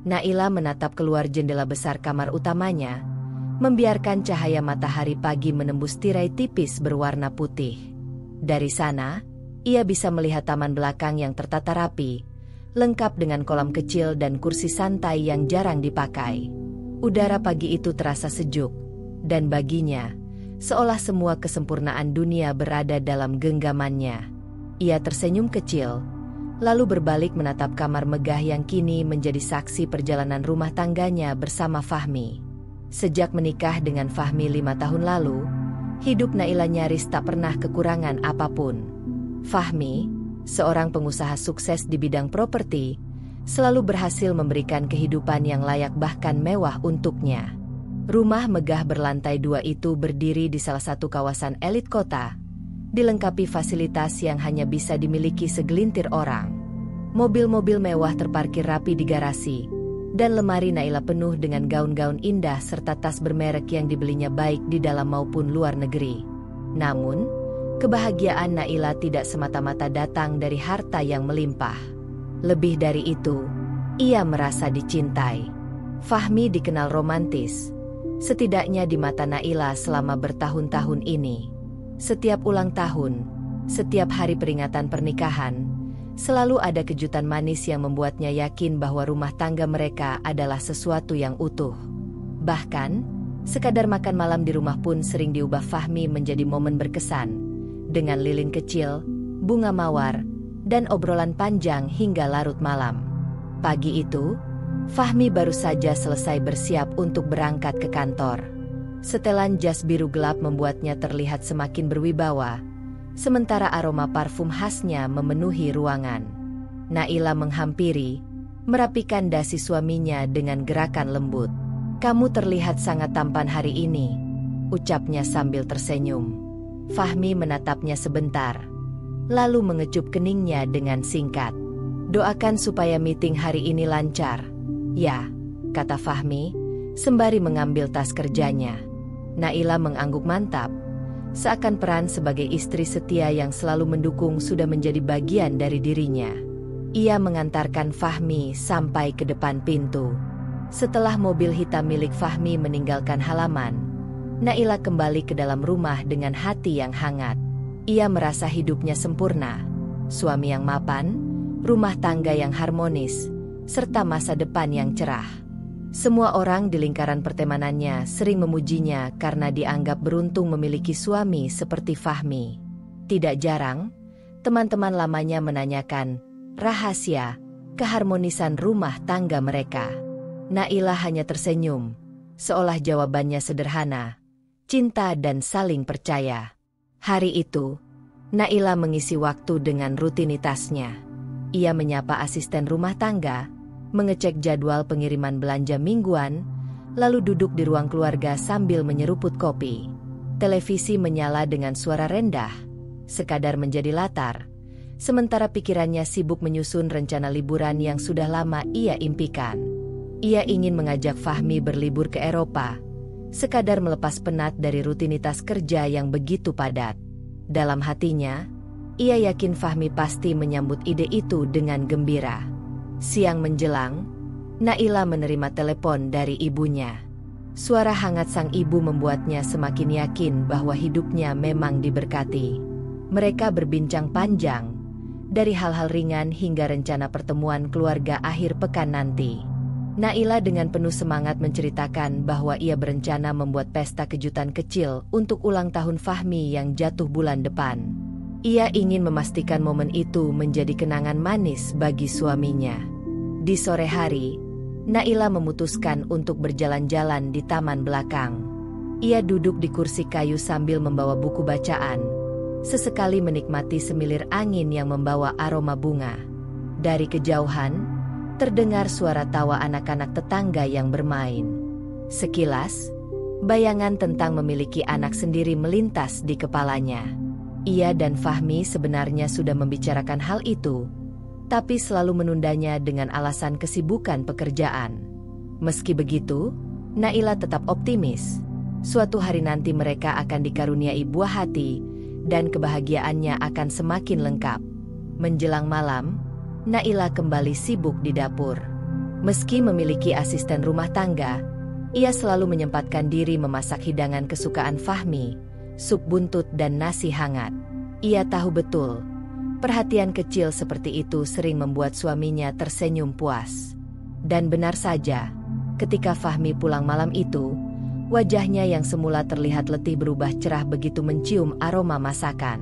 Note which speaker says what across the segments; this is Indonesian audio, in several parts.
Speaker 1: Naila menatap keluar jendela besar kamar utamanya, membiarkan cahaya matahari pagi menembus tirai tipis berwarna putih. Dari sana, ia bisa melihat taman belakang yang tertata rapi, lengkap dengan kolam kecil dan kursi santai yang jarang dipakai. Udara pagi itu terasa sejuk, dan baginya, seolah semua kesempurnaan dunia berada dalam genggamannya. Ia tersenyum kecil, lalu berbalik menatap kamar megah yang kini menjadi saksi perjalanan rumah tangganya bersama Fahmi. Sejak menikah dengan Fahmi 5 tahun lalu, hidup Naila nyaris tak pernah kekurangan apapun. Fahmi, seorang pengusaha sukses di bidang properti, selalu berhasil memberikan kehidupan yang layak bahkan mewah untuknya. Rumah megah berlantai 2 itu berdiri di salah satu kawasan elit kota, dilengkapi fasilitas yang hanya bisa dimiliki segelintir orang. Mobil-mobil mewah terparkir rapi di garasi, dan lemari Naila penuh dengan gaun-gaun indah serta tas bermerek yang dibelinya baik di dalam maupun luar negeri. Namun, kebahagiaan Naila tidak semata-mata datang dari harta yang melimpah. Lebih dari itu, ia merasa dicintai. Fahmi dikenal romantis, setidaknya di mata Naila selama bertahun-tahun ini. Setiap ulang tahun, setiap hari peringatan pernikahan, selalu ada kejutan manis yang membuatnya yakin bahwa rumah tangga mereka adalah sesuatu yang utuh. Bahkan, sekadar makan malam di rumah pun sering diubah Fahmi menjadi momen berkesan, dengan lilin kecil, bunga mawar, dan obrolan panjang hingga larut malam. Pagi itu, Fahmi baru saja selesai bersiap untuk berangkat ke kantor. Setelan jas biru gelap membuatnya terlihat semakin berwibawa, sementara aroma parfum khasnya memenuhi ruangan. Naila menghampiri, merapikan dasi suaminya dengan gerakan lembut. "Kamu terlihat sangat tampan hari ini," ucapnya sambil tersenyum. Fahmi menatapnya sebentar, lalu mengecup keningnya dengan singkat. "Doakan supaya meeting hari ini lancar." "Ya," kata Fahmi, sembari mengambil tas kerjanya. Naila mengangguk mantap, seakan peran sebagai istri setia yang selalu mendukung sudah menjadi bagian dari dirinya. Ia mengantarkan Fahmi sampai ke depan pintu. Setelah mobil hitam milik Fahmi meninggalkan halaman, Naila kembali ke dalam rumah dengan hati yang hangat. Ia merasa hidupnya sempurna, suami yang mapan, rumah tangga yang harmonis, serta masa depan yang cerah. Semua orang di lingkaran pertemanannya sering memujinya karena dianggap beruntung memiliki suami seperti Fahmi. Tidak jarang, teman-teman lamanya menanyakan rahasia keharmonisan rumah tangga mereka. Naila hanya tersenyum, seolah jawabannya sederhana, cinta dan saling percaya. Hari itu, Naila mengisi waktu dengan rutinitasnya. Ia menyapa asisten rumah tangga, mengecek jadwal pengiriman belanja mingguan, lalu duduk di ruang keluarga sambil menyeruput kopi. Televisi menyala dengan suara rendah, sekadar menjadi latar, sementara pikirannya sibuk menyusun rencana liburan yang sudah lama ia impikan. Ia ingin mengajak Fahmi berlibur ke Eropa, sekadar melepas penat dari rutinitas kerja yang begitu padat. Dalam hatinya, ia yakin Fahmi pasti menyambut ide itu dengan gembira. Siang menjelang, Naila menerima telepon dari ibunya. Suara hangat sang ibu membuatnya semakin yakin bahwa hidupnya memang diberkati. Mereka berbincang panjang, dari hal-hal ringan hingga rencana pertemuan keluarga akhir pekan nanti. Naila dengan penuh semangat menceritakan bahwa ia berencana membuat pesta kejutan kecil untuk ulang tahun Fahmi yang jatuh bulan depan. Ia ingin memastikan momen itu menjadi kenangan manis bagi suaminya. Di sore hari, Naila memutuskan untuk berjalan-jalan di taman belakang. Ia duduk di kursi kayu sambil membawa buku bacaan, sesekali menikmati semilir angin yang membawa aroma bunga. Dari kejauhan, terdengar suara tawa anak-anak tetangga yang bermain. Sekilas, bayangan tentang memiliki anak sendiri melintas di kepalanya. Ia dan Fahmi sebenarnya sudah membicarakan hal itu, tapi selalu menundanya dengan alasan kesibukan pekerjaan. Meski begitu, Naila tetap optimis. Suatu hari nanti mereka akan dikaruniai buah hati, dan kebahagiaannya akan semakin lengkap. Menjelang malam, Naila kembali sibuk di dapur. Meski memiliki asisten rumah tangga, ia selalu menyempatkan diri memasak hidangan kesukaan Fahmi, sup buntut dan nasi hangat. Ia tahu betul, perhatian kecil seperti itu sering membuat suaminya tersenyum puas. Dan benar saja, ketika Fahmi pulang malam itu, wajahnya yang semula terlihat letih berubah cerah begitu mencium aroma masakan.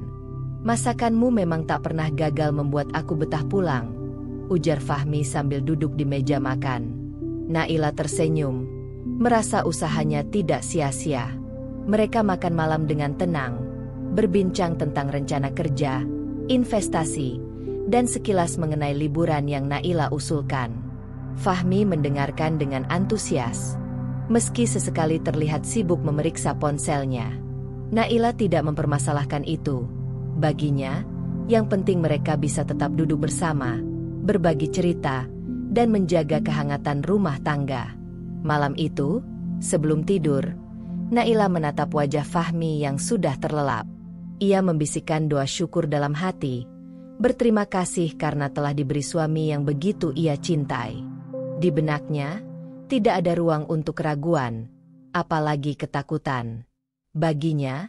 Speaker 1: "Masakanmu memang tak pernah gagal membuat aku betah pulang," ujar Fahmi sambil duduk di meja makan. Naila tersenyum, merasa usahanya tidak sia-sia. Mereka makan malam dengan tenang, berbincang tentang rencana kerja, investasi, dan sekilas mengenai liburan yang Naila usulkan. Fahmi mendengarkan dengan antusias, meski sesekali terlihat sibuk memeriksa ponselnya. Naila tidak mempermasalahkan itu. Baginya, yang penting mereka bisa tetap duduk bersama, berbagi cerita, dan menjaga kehangatan rumah tangga. Malam itu, sebelum tidur, Naila menatap wajah Fahmi yang sudah terlelap. Ia membisikkan doa syukur dalam hati, berterima kasih karena telah diberi suami yang begitu ia cintai. Di benaknya, tidak ada ruang untuk keraguan, apalagi ketakutan. Baginya,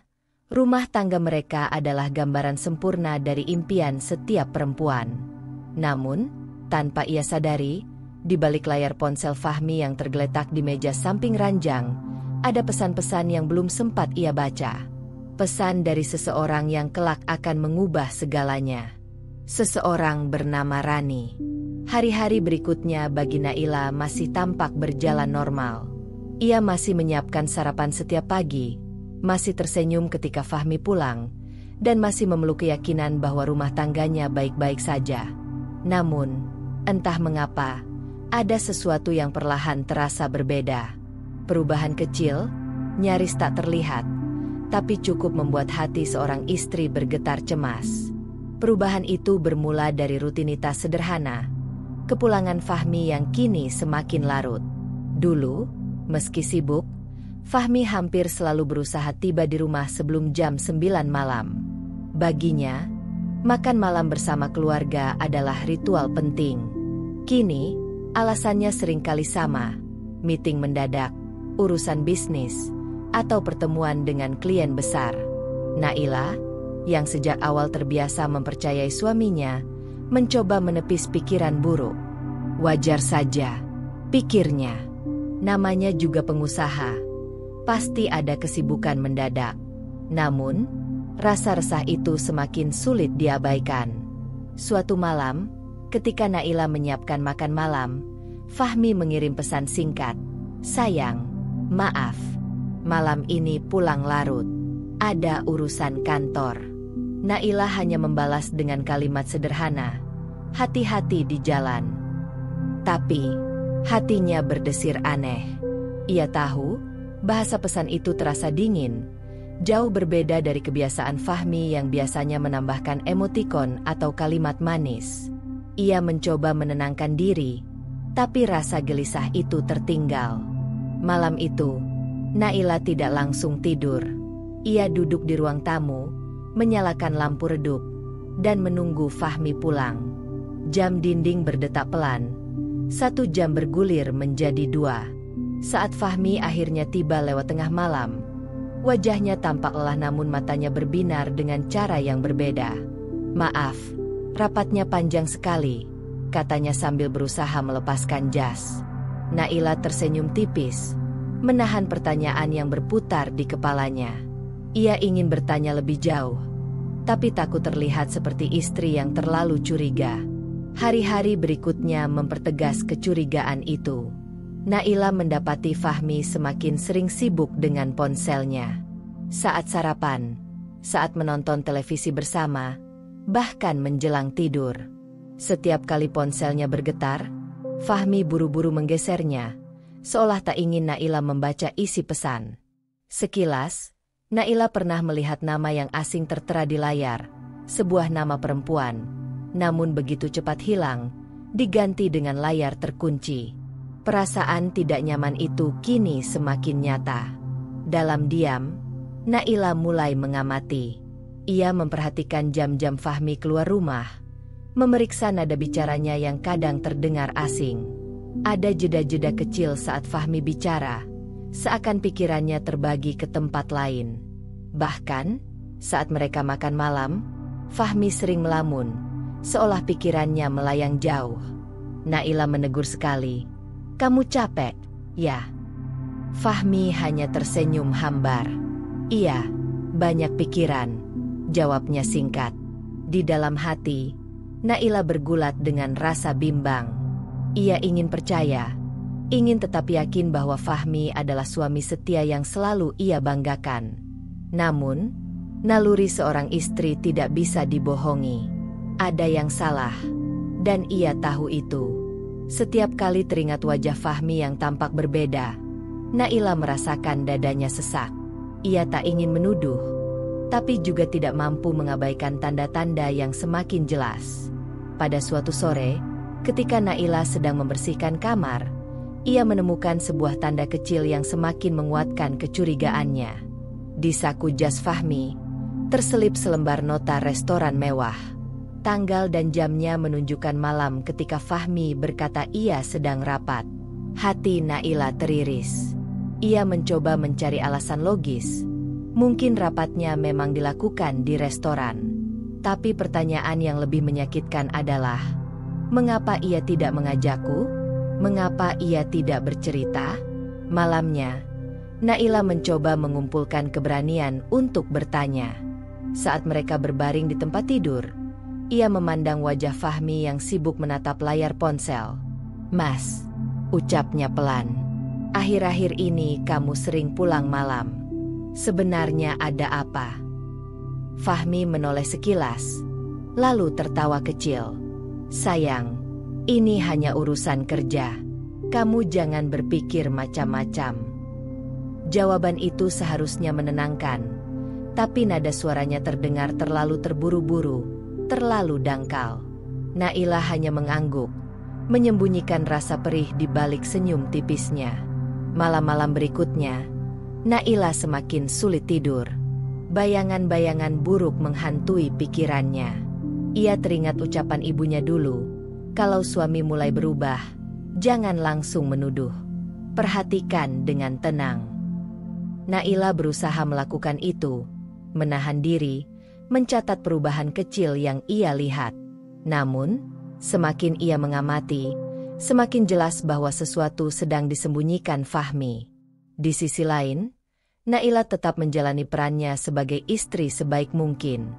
Speaker 1: rumah tangga mereka adalah gambaran sempurna dari impian setiap perempuan. Namun, tanpa ia sadari, di balik layar ponsel Fahmi yang tergeletak di meja samping ranjang, ada pesan-pesan yang belum sempat ia baca. Pesan dari seseorang yang kelak akan mengubah segalanya. Seseorang bernama Rani. Hari-hari berikutnya bagi Naila masih tampak berjalan normal. Ia masih menyiapkan sarapan setiap pagi, masih tersenyum ketika Fahmi pulang, dan masih memeluk keyakinan bahwa rumah tangganya baik-baik saja. Namun, entah mengapa, ada sesuatu yang perlahan terasa berbeda. Perubahan kecil, nyaris tak terlihat, tapi cukup membuat hati seorang istri bergetar cemas. Perubahan itu bermula dari rutinitas sederhana, kepulangan Fahmi yang kini semakin larut. Dulu, meski sibuk, Fahmi hampir selalu berusaha tiba di rumah sebelum jam 9 malam. Baginya, makan malam bersama keluarga adalah ritual penting. Kini, alasannya seringkali sama, meeting mendadak, urusan bisnis, atau pertemuan dengan klien besar. Naila, yang sejak awal terbiasa mempercayai suaminya, mencoba menepis pikiran buruk. Wajar saja, pikirnya. Namanya juga pengusaha, pasti ada kesibukan mendadak. Namun, rasa resah itu semakin sulit diabaikan. Suatu malam, ketika Naila menyiapkan makan malam, Fahmi mengirim pesan singkat. "Sayang, maaf, malam ini pulang larut. Ada urusan kantor." Naila hanya membalas dengan kalimat sederhana, "Hati-hati di jalan." Tapi, hatinya berdesir aneh. Ia tahu, bahasa pesan itu terasa dingin, jauh berbeda dari kebiasaan Fahmi yang biasanya menambahkan emotikon atau kalimat manis. Ia mencoba menenangkan diri, tapi rasa gelisah itu tertinggal. Malam itu, Naila tidak langsung tidur. Ia duduk di ruang tamu, menyalakan lampu redup, dan menunggu Fahmi pulang. Jam dinding berdetak pelan. 1 jam bergulir menjadi 2. Saat Fahmi akhirnya tiba lewat tengah malam, wajahnya tampak lelah namun matanya berbinar dengan cara yang berbeda. "Maaf, rapatnya panjang sekali," katanya sambil berusaha melepaskan jas. Naila tersenyum tipis, menahan pertanyaan yang berputar di kepalanya. Ia ingin bertanya lebih jauh, tapi takut terlihat seperti istri yang terlalu curiga. Hari-hari berikutnya mempertegas kecurigaan itu. Naila mendapati Fahmi semakin sering sibuk dengan ponselnya. Saat sarapan, saat menonton televisi bersama, bahkan menjelang tidur. Setiap kali ponselnya bergetar, Fahmi buru-buru menggesernya, seolah tak ingin Naila membaca isi pesan. Sekilas, Naila pernah melihat nama yang asing tertera di layar, sebuah nama perempuan, namun begitu cepat hilang, diganti dengan layar terkunci. Perasaan tidak nyaman itu kini semakin nyata. Dalam diam, Naila mulai mengamati. Ia memperhatikan jam-jam Fahmi keluar rumah, memeriksa nada bicaranya yang kadang terdengar asing. Ada jeda-jeda kecil saat Fahmi bicara, seakan pikirannya terbagi ke tempat lain. Bahkan, saat mereka makan malam, Fahmi sering melamun, seolah pikirannya melayang jauh. Naila menegur sekali. "Kamu capek, ya?" Fahmi hanya tersenyum hambar. "Iya, banyak pikiran," jawabnya singkat. Di dalam hati, Naila bergulat dengan rasa bimbang. Ia ingin percaya, ingin tetap yakin bahwa Fahmi adalah suami setia yang selalu ia banggakan. Namun, naluri seorang istri tidak bisa dibohongi. Ada yang salah, dan ia tahu itu. Setiap kali teringat wajah Fahmi yang tampak berbeda, Naila merasakan dadanya sesak. Ia tak ingin menuduh, tapi juga tidak mampu mengabaikan tanda-tanda yang semakin jelas. Pada suatu sore, ketika Naila sedang membersihkan kamar, ia menemukan sebuah tanda kecil yang semakin menguatkan kecurigaannya. Di saku jas Fahmi, terselip selembar nota restoran mewah. Tanggal dan jamnya menunjukkan malam ketika Fahmi berkata ia sedang rapat. Hati Naila teriris. Ia mencoba mencari alasan logis. Mungkin rapatnya memang dilakukan di restoran. Tapi pertanyaan yang lebih menyakitkan adalah, mengapa ia tidak mengajakku? Mengapa ia tidak bercerita? Malamnya, Naila mencoba mengumpulkan keberanian untuk bertanya. Saat mereka berbaring di tempat tidur, ia memandang wajah Fahmi yang sibuk menatap layar ponsel. "Mas," ucapnya pelan, "akhir-akhir ini kamu sering pulang malam. Sebenarnya ada apa?" Fahmi menoleh sekilas, lalu tertawa kecil. "Sayang, ini hanya urusan kerja. Kamu jangan berpikir macam-macam." Jawaban itu seharusnya menenangkan, tapi nada suaranya terdengar terlalu terburu-buru, terlalu dangkal. Naila hanya mengangguk, menyembunyikan rasa perih di balik senyum tipisnya. Malam-malam berikutnya, Naila semakin sulit tidur. Bayangan-bayangan buruk menghantui pikirannya. Ia teringat ucapan ibunya dulu, kalau suami mulai berubah, jangan langsung menuduh. Perhatikan dengan tenang. Naila berusaha melakukan itu, menahan diri, mencatat perubahan kecil yang ia lihat. Namun, semakin ia mengamati, semakin jelas bahwa sesuatu sedang disembunyikan Fahmi. Di sisi lain, Naila tetap menjalani perannya sebagai istri sebaik mungkin.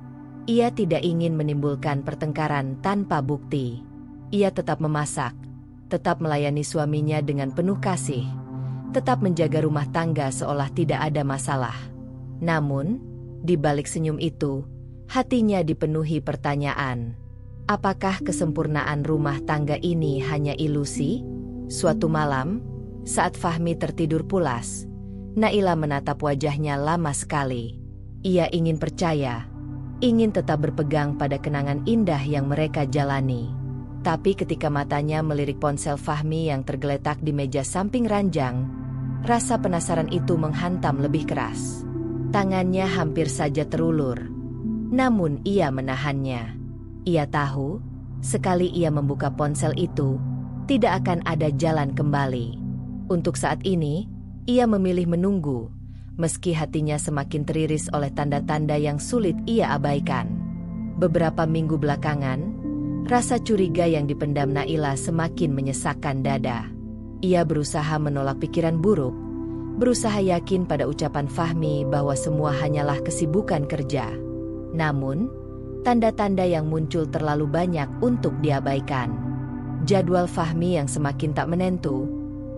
Speaker 1: Ia tidak ingin menimbulkan pertengkaran tanpa bukti. Ia tetap memasak, tetap melayani suaminya dengan penuh kasih, tetap menjaga rumah tangga seolah tidak ada masalah. Namun, di balik senyum itu, hatinya dipenuhi pertanyaan. Apakah kesempurnaan rumah tangga ini hanya ilusi? Suatu malam, saat Fahmi tertidur pulas, Naila menatap wajahnya lama sekali. Ia ingin percaya, ingin tetap berpegang pada kenangan indah yang mereka jalani. Tapi ketika matanya melirik ponsel Fahmi yang tergeletak di meja samping ranjang, rasa penasaran itu menghantam lebih keras. Tangannya hampir saja terulur. Namun ia menahannya. Ia tahu, sekali ia membuka ponsel itu, tidak akan ada jalan kembali. Untuk saat ini, ia memilih menunggu, meski hatinya semakin teriris oleh tanda-tanda yang sulit ia abaikan. Beberapa minggu belakangan, rasa curiga yang dipendam Naila semakin menyesakkan dada. Ia berusaha menolak pikiran buruk, berusaha yakin pada ucapan Fahmi bahwa semua hanyalah kesibukan kerja. Namun, tanda-tanda yang muncul terlalu banyak untuk diabaikan. Jadwal Fahmi yang semakin tak menentu,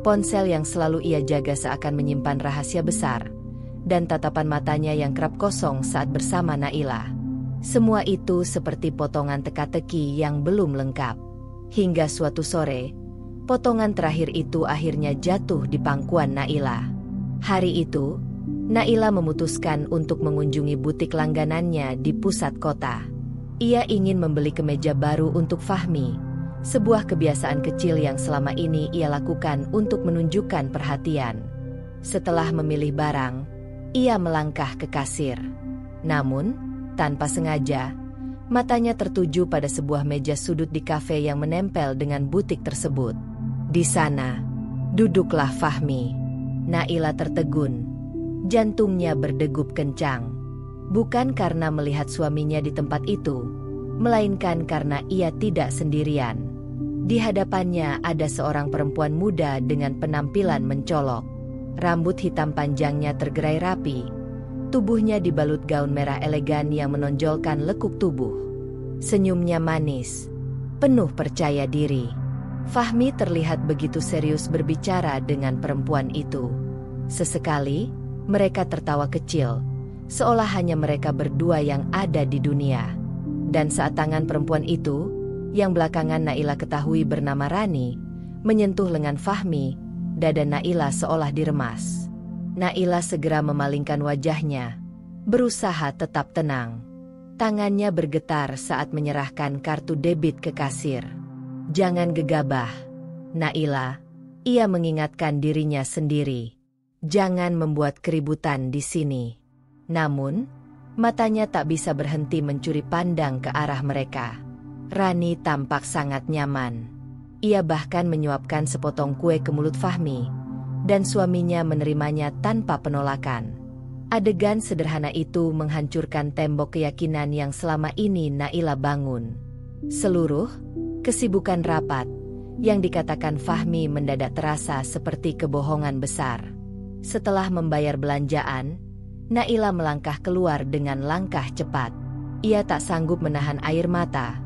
Speaker 1: ponsel yang selalu ia jaga seakan menyimpan rahasia besar, dan tatapan matanya yang kerap kosong saat bersama Naila. Semua itu seperti potongan teka-teki yang belum lengkap. Hingga suatu sore, potongan terakhir itu akhirnya jatuh di pangkuan Naila. Hari itu, Naila memutuskan untuk mengunjungi butik langganannya di pusat kota. Ia ingin membeli kemeja baru untuk Fahmi, sebuah kebiasaan kecil yang selama ini ia lakukan untuk menunjukkan perhatian. Setelah memilih barang, ia melangkah ke kasir. Namun, tanpa sengaja, matanya tertuju pada sebuah meja sudut di kafe yang menempel dengan butik tersebut. Di sana, duduklah Fahmi. Naila tertegun. Jantungnya berdegup kencang. Bukan karena melihat suaminya di tempat itu, melainkan karena ia tidak sendirian. Di hadapannya ada seorang perempuan muda dengan penampilan mencolok. Rambut hitam panjangnya tergerai rapi. Tubuhnya dibalut gaun merah elegan yang menonjolkan lekuk tubuh. Senyumnya manis, penuh percaya diri. Fahmi terlihat begitu serius berbicara dengan perempuan itu. Sesekali, mereka tertawa kecil, seolah hanya mereka berdua yang ada di dunia. Dan saat tangan perempuan itu, yang belakangan Naila ketahui bernama Rani, menyentuh lengan Fahmi, dada Naila seolah diremas. Naila segera memalingkan wajahnya, berusaha tetap tenang. Tangannya bergetar saat menyerahkan kartu debit ke kasir. Jangan gegabah, Naila, ia mengingatkan dirinya sendiri. Jangan membuat keributan di sini. Namun, matanya tak bisa berhenti mencuri pandang ke arah mereka. Rani tampak sangat nyaman. Ia bahkan menyuapkan sepotong kue ke mulut Fahmi, dan suaminya menerimanya tanpa penolakan. Adegan sederhana itu menghancurkan tembok keyakinan yang selama ini Naila bangun. Seluruh kesibukan rapat yang dikatakan Fahmi mendadak terasa seperti kebohongan besar. Setelah membayar belanjaan, Naila melangkah keluar dengan langkah cepat. Ia tak sanggup menahan air mata,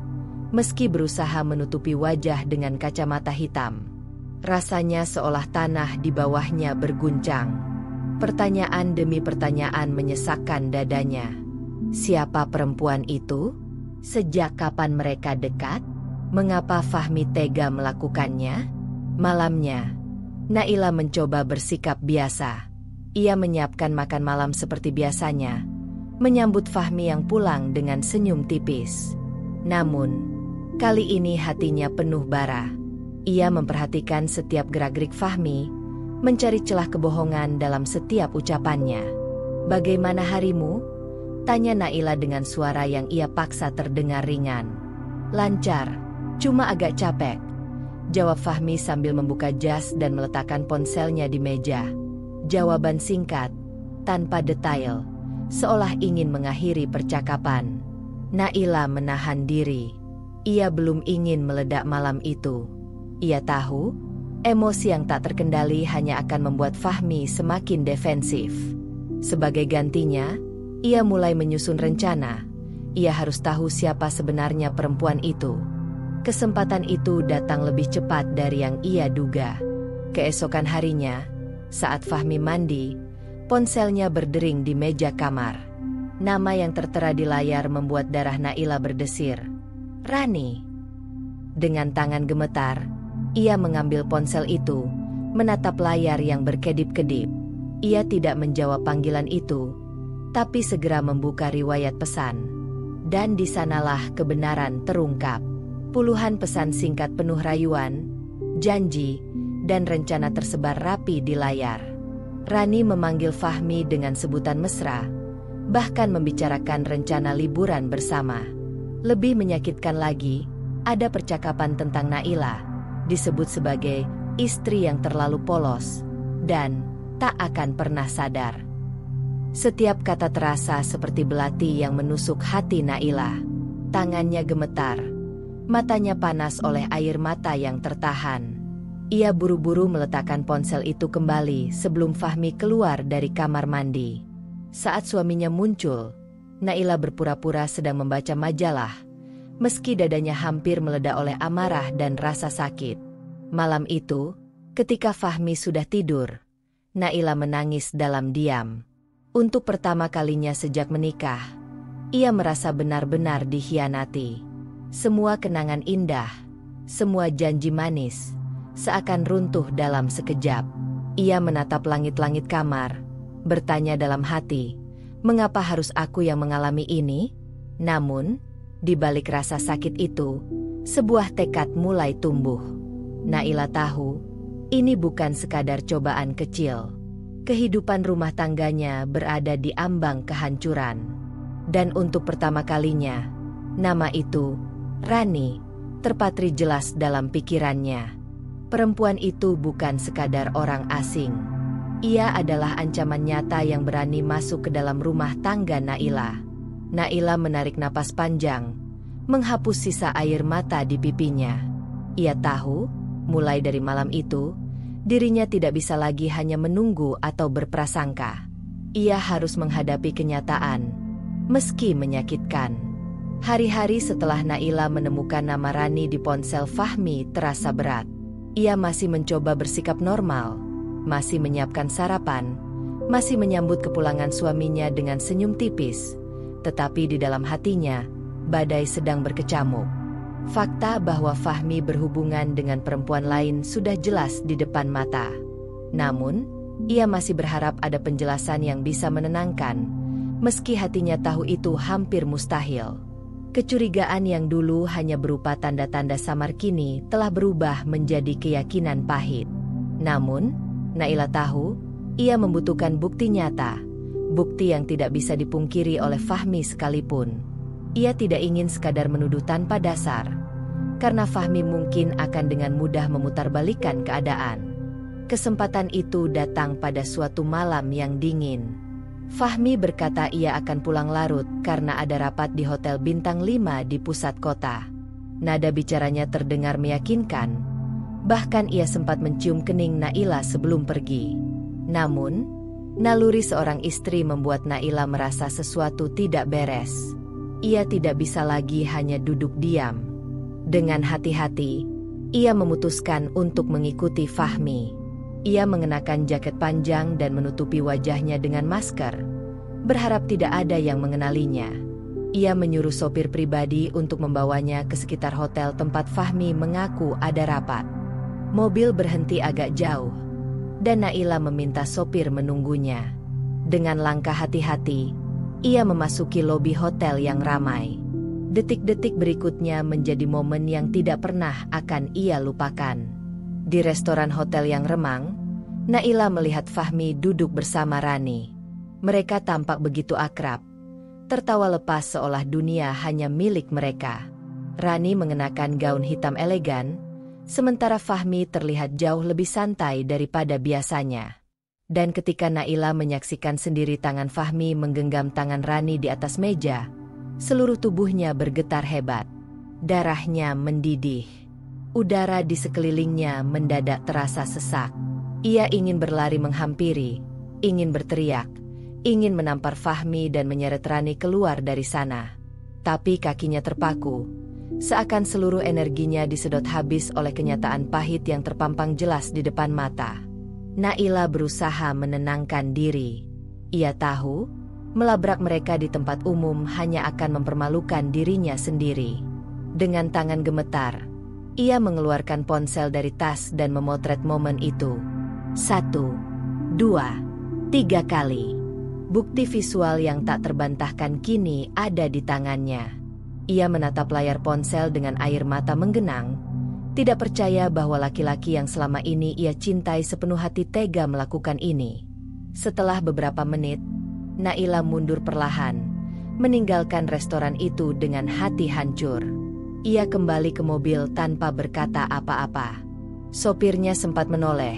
Speaker 1: meski berusaha menutupi wajah dengan kacamata hitam. Rasanya seolah tanah di bawahnya berguncang. Pertanyaan demi pertanyaan menyesakkan dadanya. Siapa perempuan itu? Sejak kapan mereka dekat? Mengapa Fahmi tega melakukannya? Malamnya, Naila mencoba bersikap biasa. Ia menyiapkan makan malam seperti biasanya, menyambut Fahmi yang pulang dengan senyum tipis. Namun, kali ini hatinya penuh bara. Ia memperhatikan setiap gerak-gerik Fahmi, mencari celah kebohongan dalam setiap ucapannya. "Bagaimana harimu?" tanya Naila dengan suara yang ia paksa terdengar ringan. "Lancar, cuma agak capek," jawab Fahmi sambil membuka jas dan meletakkan ponselnya di meja. Jawaban singkat, tanpa detail, seolah ingin mengakhiri percakapan. Naila menahan diri. Ia belum ingin meledak malam itu. Ia tahu, emosi yang tak terkendali hanya akan membuat Fahmi semakin defensif. Sebagai gantinya, ia mulai menyusun rencana. Ia harus tahu siapa sebenarnya perempuan itu. Kesempatan itu datang lebih cepat dari yang ia duga. Keesokan harinya, saat Fahmi mandi, ponselnya berdering di meja kamar. Nama yang tertera di layar membuat darah Naila berdesir. "Rani." Dengan tangan gemetar, ia mengambil ponsel itu, menatap layar yang berkedip-kedip. Ia tidak menjawab panggilan itu, tapi segera membuka riwayat pesan. Dan di sanalah kebenaran terungkap. Puluhan pesan singkat penuh rayuan, janji, dan rencana tersebar rapi di layar. Rani memanggil Fahmi dengan sebutan mesra, bahkan membicarakan rencana liburan bersama. Lebih menyakitkan lagi, ada percakapan tentang Naila, disebut sebagai istri yang terlalu polos, dan tak akan pernah sadar. Setiap kata terasa seperti belati yang menusuk hati Naila. Tangannya gemetar, matanya panas oleh air mata yang tertahan. Ia buru-buru meletakkan ponsel itu kembali sebelum Fahmi keluar dari kamar mandi. Saat suaminya muncul, Naila berpura-pura sedang membaca majalah, meski dadanya hampir meledak oleh amarah dan rasa sakit. Malam itu, ketika Fahmi sudah tidur, Naila menangis dalam diam. Untuk pertama kalinya sejak menikah, ia merasa benar-benar dikhianati. Semua kenangan indah, semua janji manis, seakan runtuh dalam sekejap. Ia menatap langit-langit kamar, bertanya dalam hati, mengapa harus aku yang mengalami ini? Namun, di balik rasa sakit itu, sebuah tekad mulai tumbuh. Naila tahu, ini bukan sekadar cobaan kecil. Kehidupan rumah tangganya berada di ambang kehancuran. Dan untuk pertama kalinya, nama itu, Rani, terpatri jelas dalam pikirannya. Perempuan itu bukan sekadar orang asing. Ia adalah ancaman nyata yang berani masuk ke dalam rumah tangga Naila. Naila menarik napas panjang, menghapus sisa air mata di pipinya. Ia tahu, mulai dari malam itu, dirinya tidak bisa lagi hanya menunggu atau berprasangka. Ia harus menghadapi kenyataan, meski menyakitkan. Hari-hari setelah Naila menemukan nama Rani di ponsel Fahmi terasa berat. Ia masih mencoba bersikap normal, masih menyiapkan sarapan, masih menyambut kepulangan suaminya dengan senyum tipis. Tetapi di dalam hatinya, badai sedang berkecamuk. Fakta bahwa Fahmi berhubungan dengan perempuan lain sudah jelas di depan mata. Namun, ia masih berharap ada penjelasan yang bisa menenangkan, meski hatinya tahu itu hampir mustahil. Kecurigaan yang dulu hanya berupa tanda-tanda samar kini telah berubah menjadi keyakinan pahit. Namun, Naila tahu, ia membutuhkan bukti nyata, bukti yang tidak bisa dipungkiri oleh Fahmi sekalipun. Ia tidak ingin sekadar menuduh tanpa dasar, karena Fahmi mungkin akan dengan mudah memutarbalikkan keadaan. Kesempatan itu datang pada suatu malam yang dingin. Fahmi berkata ia akan pulang larut karena ada rapat di Hotel Bintang 5 di pusat kota. Nada bicaranya terdengar meyakinkan. Bahkan ia sempat mencium kening Naila sebelum pergi. Namun, naluri seorang istri membuat Naila merasa sesuatu tidak beres. Ia tidak bisa lagi hanya duduk diam. Dengan hati-hati, ia memutuskan untuk mengikuti Fahmi. Ia mengenakan jaket panjang dan menutupi wajahnya dengan masker, berharap tidak ada yang mengenalinya. Ia menyuruh sopir pribadi untuk membawanya ke sekitar hotel tempat Fahmi mengaku ada rapat. Mobil berhenti agak jauh, dan Naila meminta sopir menunggunya. Dengan langkah hati-hati, ia memasuki lobi hotel yang ramai. Detik-detik berikutnya menjadi momen yang tidak pernah akan ia lupakan. Di restoran hotel yang remang, Naila melihat Fahmi duduk bersama Rani. Mereka tampak begitu akrab, tertawa lepas seolah dunia hanya milik mereka. Rani mengenakan gaun hitam elegan, sementara Fahmi terlihat jauh lebih santai daripada biasanya. Dan ketika Naila menyaksikan sendiri tangan Fahmi menggenggam tangan Rani di atas meja, seluruh tubuhnya bergetar hebat. Darahnya mendidih. Udara di sekelilingnya mendadak terasa sesak. Ia ingin berlari menghampiri, ingin berteriak, ingin menampar Fahmi dan menyeret Rani keluar dari sana. Tapi kakinya terpaku, seakan seluruh energinya disedot habis oleh kenyataan pahit yang terpampang jelas di depan mata. Naila berusaha menenangkan diri. Ia tahu, melabrak mereka di tempat umum hanya akan mempermalukan dirinya sendiri. Dengan tangan gemetar, ia mengeluarkan ponsel dari tas dan memotret momen itu. 1, 2, 3 kali. Bukti visual yang tak terbantahkan kini ada di tangannya. Ia menatap layar ponsel dengan air mata menggenang, tidak percaya bahwa laki-laki yang selama ini ia cintai sepenuh hati tega melakukan ini. Setelah beberapa menit, Naila mundur perlahan, meninggalkan restoran itu dengan hati hancur. Ia kembali ke mobil tanpa berkata apa-apa. Sopirnya sempat menoleh,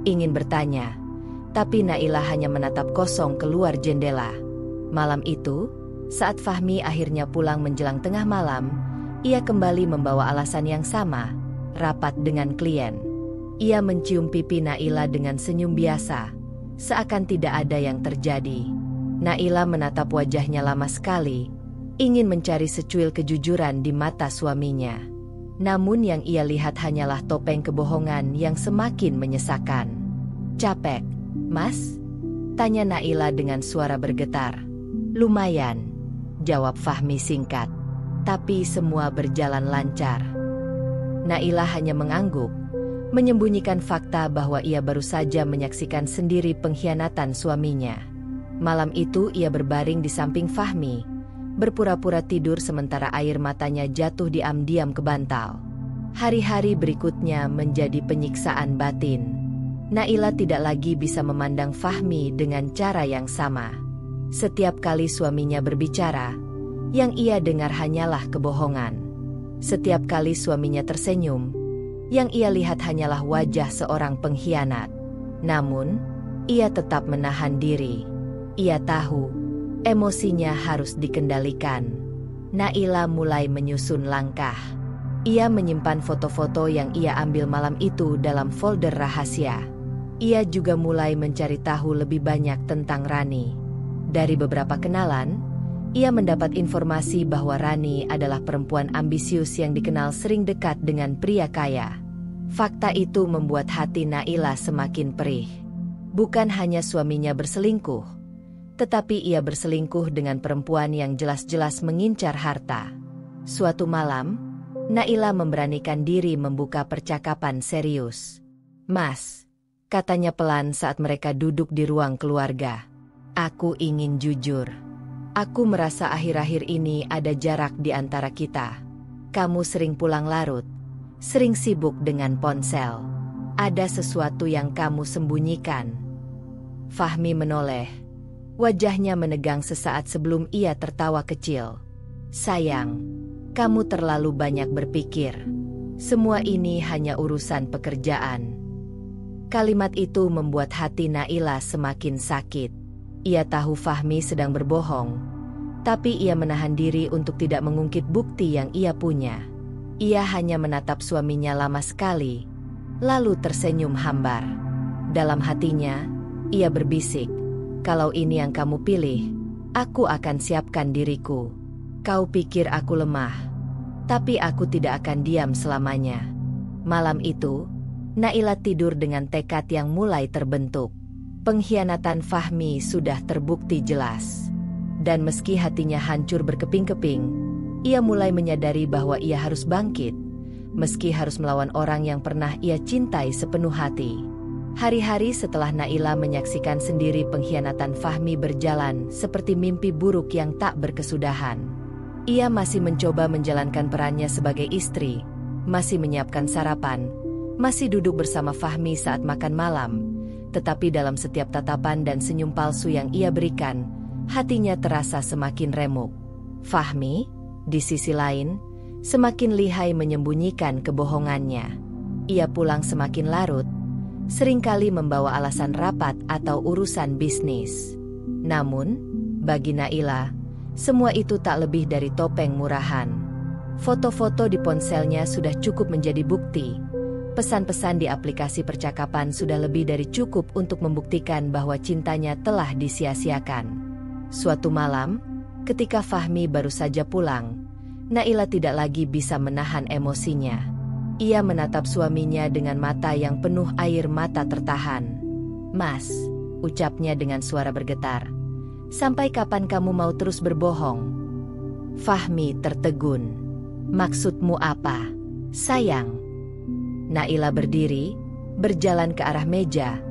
Speaker 1: ingin bertanya, tapi Naila hanya menatap kosong keluar jendela. Malam itu, saat Fahmi akhirnya pulang menjelang tengah malam, ia kembali membawa alasan yang sama, rapat dengan klien. Ia mencium pipi Naila dengan senyum biasa, seakan tidak ada yang terjadi. Naila menatap wajahnya lama sekali, ingin mencari secuil kejujuran di mata suaminya. Namun yang ia lihat hanyalah topeng kebohongan yang semakin menyesakan. "Capek, Mas?" tanya Naila dengan suara bergetar. "Lumayan," jawab Fahmi singkat. "Tapi semua berjalan lancar." Naila hanya mengangguk, menyembunyikan fakta bahwa ia baru saja menyaksikan sendiri pengkhianatan suaminya. Malam itu ia berbaring di samping Fahmi, berpura-pura tidur sementara air matanya jatuh diam-diam ke bantal. Hari-hari berikutnya menjadi penyiksaan batin. Naila tidak lagi bisa memandang Fahmi dengan cara yang sama. Setiap kali suaminya berbicara, yang ia dengar hanyalah kebohongan. Setiap kali suaminya tersenyum, Yang ia lihat hanyalah wajah seorang pengkhianat. Namun, ia tetap menahan diri. Ia tahu, emosinya harus dikendalikan. Naila mulai menyusun langkah. Ia menyimpan foto-foto yang ia ambil malam itu dalam folder rahasia. Ia juga mulai mencari tahu lebih banyak tentang Rani. Dari beberapa kenalan, ia mendapat informasi bahwa Rani adalah perempuan ambisius yang dikenal sering dekat dengan pria kaya. Fakta itu membuat hati Naila semakin perih. Bukan hanya suaminya berselingkuh, tetapi ia berselingkuh dengan perempuan yang jelas-jelas mengincar harta. Suatu malam, Naila memberanikan diri membuka percakapan serius. "Mas," katanya pelan saat mereka duduk di ruang keluarga. "Aku ingin jujur. Aku merasa akhir-akhir ini ada jarak di antara kita. Kamu sering pulang larut, sering sibuk dengan ponsel. Ada sesuatu yang kamu sembunyikan." Fahmi menoleh. Wajahnya menegang sesaat sebelum ia tertawa kecil. "Sayang, kamu terlalu banyak berpikir. Semua ini hanya urusan pekerjaan." Kalimat itu membuat hati Naila semakin sakit. Ia tahu Fahmi sedang berbohong, tapi ia menahan diri untuk tidak mengungkit bukti yang ia punya. Ia hanya menatap suaminya lama sekali, lalu tersenyum hambar. Dalam hatinya, ia berbisik, "Kalau ini yang kamu pilih, aku akan siapkan diriku. Kau pikir aku lemah, tapi aku tidak akan diam selamanya." Malam itu, Naila tidur dengan tekad yang mulai terbentuk. Pengkhianatan Fahmi sudah terbukti jelas. Dan meski hatinya hancur berkeping-keping, ia mulai menyadari bahwa ia harus bangkit, meski harus melawan orang yang pernah ia cintai sepenuh hati. Hari-hari setelah Naila menyaksikan sendiri pengkhianatan Fahmi berjalan seperti mimpi buruk yang tak berkesudahan. Ia masih mencoba menjalankan perannya sebagai istri, masih menyiapkan sarapan, masih duduk bersama Fahmi saat makan malam. Tetapi dalam setiap tatapan dan senyum palsu yang ia berikan, hatinya terasa semakin remuk. Fahmi, di sisi lain, semakin lihai menyembunyikan kebohongannya. Ia pulang semakin larut, seringkali membawa alasan rapat atau urusan bisnis. Namun, bagi Naila, semua itu tak lebih dari topeng murahan. Foto-foto di ponselnya sudah cukup menjadi bukti. Pesan-pesan di aplikasi percakapan sudah lebih dari cukup untuk membuktikan bahwa cintanya telah disia-siakan. Suatu malam, ketika Fahmi baru saja pulang, Naila tidak lagi bisa menahan emosinya. Ia menatap suaminya dengan mata yang penuh air mata tertahan. "Mas," ucapnya dengan suara bergetar, "sampai kapan kamu mau terus berbohong?" Fahmi tertegun. "Maksudmu apa, sayang?" Naila berdiri, berjalan ke arah meja,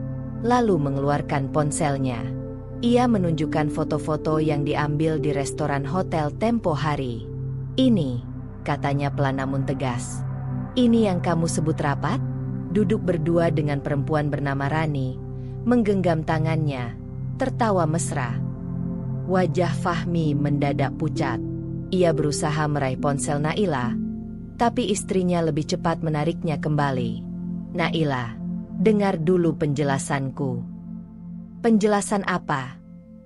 Speaker 1: lalu mengeluarkan ponselnya. Ia menunjukkan foto-foto yang diambil di restoran hotel tempo hari. "Ini," katanya pelan namun tegas. "Ini yang kamu sebut rapat?" Duduk berdua dengan perempuan bernama Rani, menggenggam tangannya, tertawa mesra. Wajah Fahmi mendadak pucat. Ia berusaha meraih ponsel Naila, tapi istrinya lebih cepat menariknya kembali. "Naila, dengar dulu penjelasanku." "Penjelasan apa?"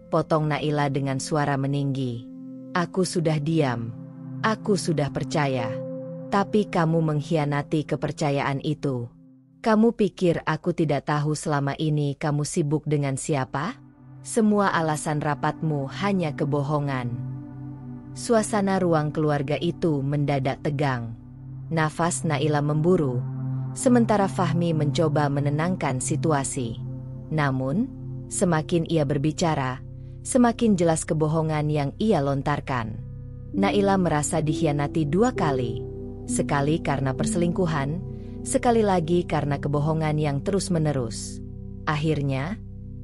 Speaker 1: potong Naila dengan suara meninggi. "Aku sudah diam. Aku sudah percaya. Tapi kamu mengkhianati kepercayaan itu. Kamu pikir aku tidak tahu selama ini kamu sibuk dengan siapa? Semua alasan rapatmu hanya kebohongan." Suasana ruang keluarga itu mendadak tegang. Nafas Naila memburu, sementara Fahmi mencoba menenangkan situasi. Namun, semakin ia berbicara, semakin jelas kebohongan yang ia lontarkan. Naila merasa dikhianati 2 kali. Sekali karena perselingkuhan, sekali lagi karena kebohongan yang terus-menerus. Akhirnya,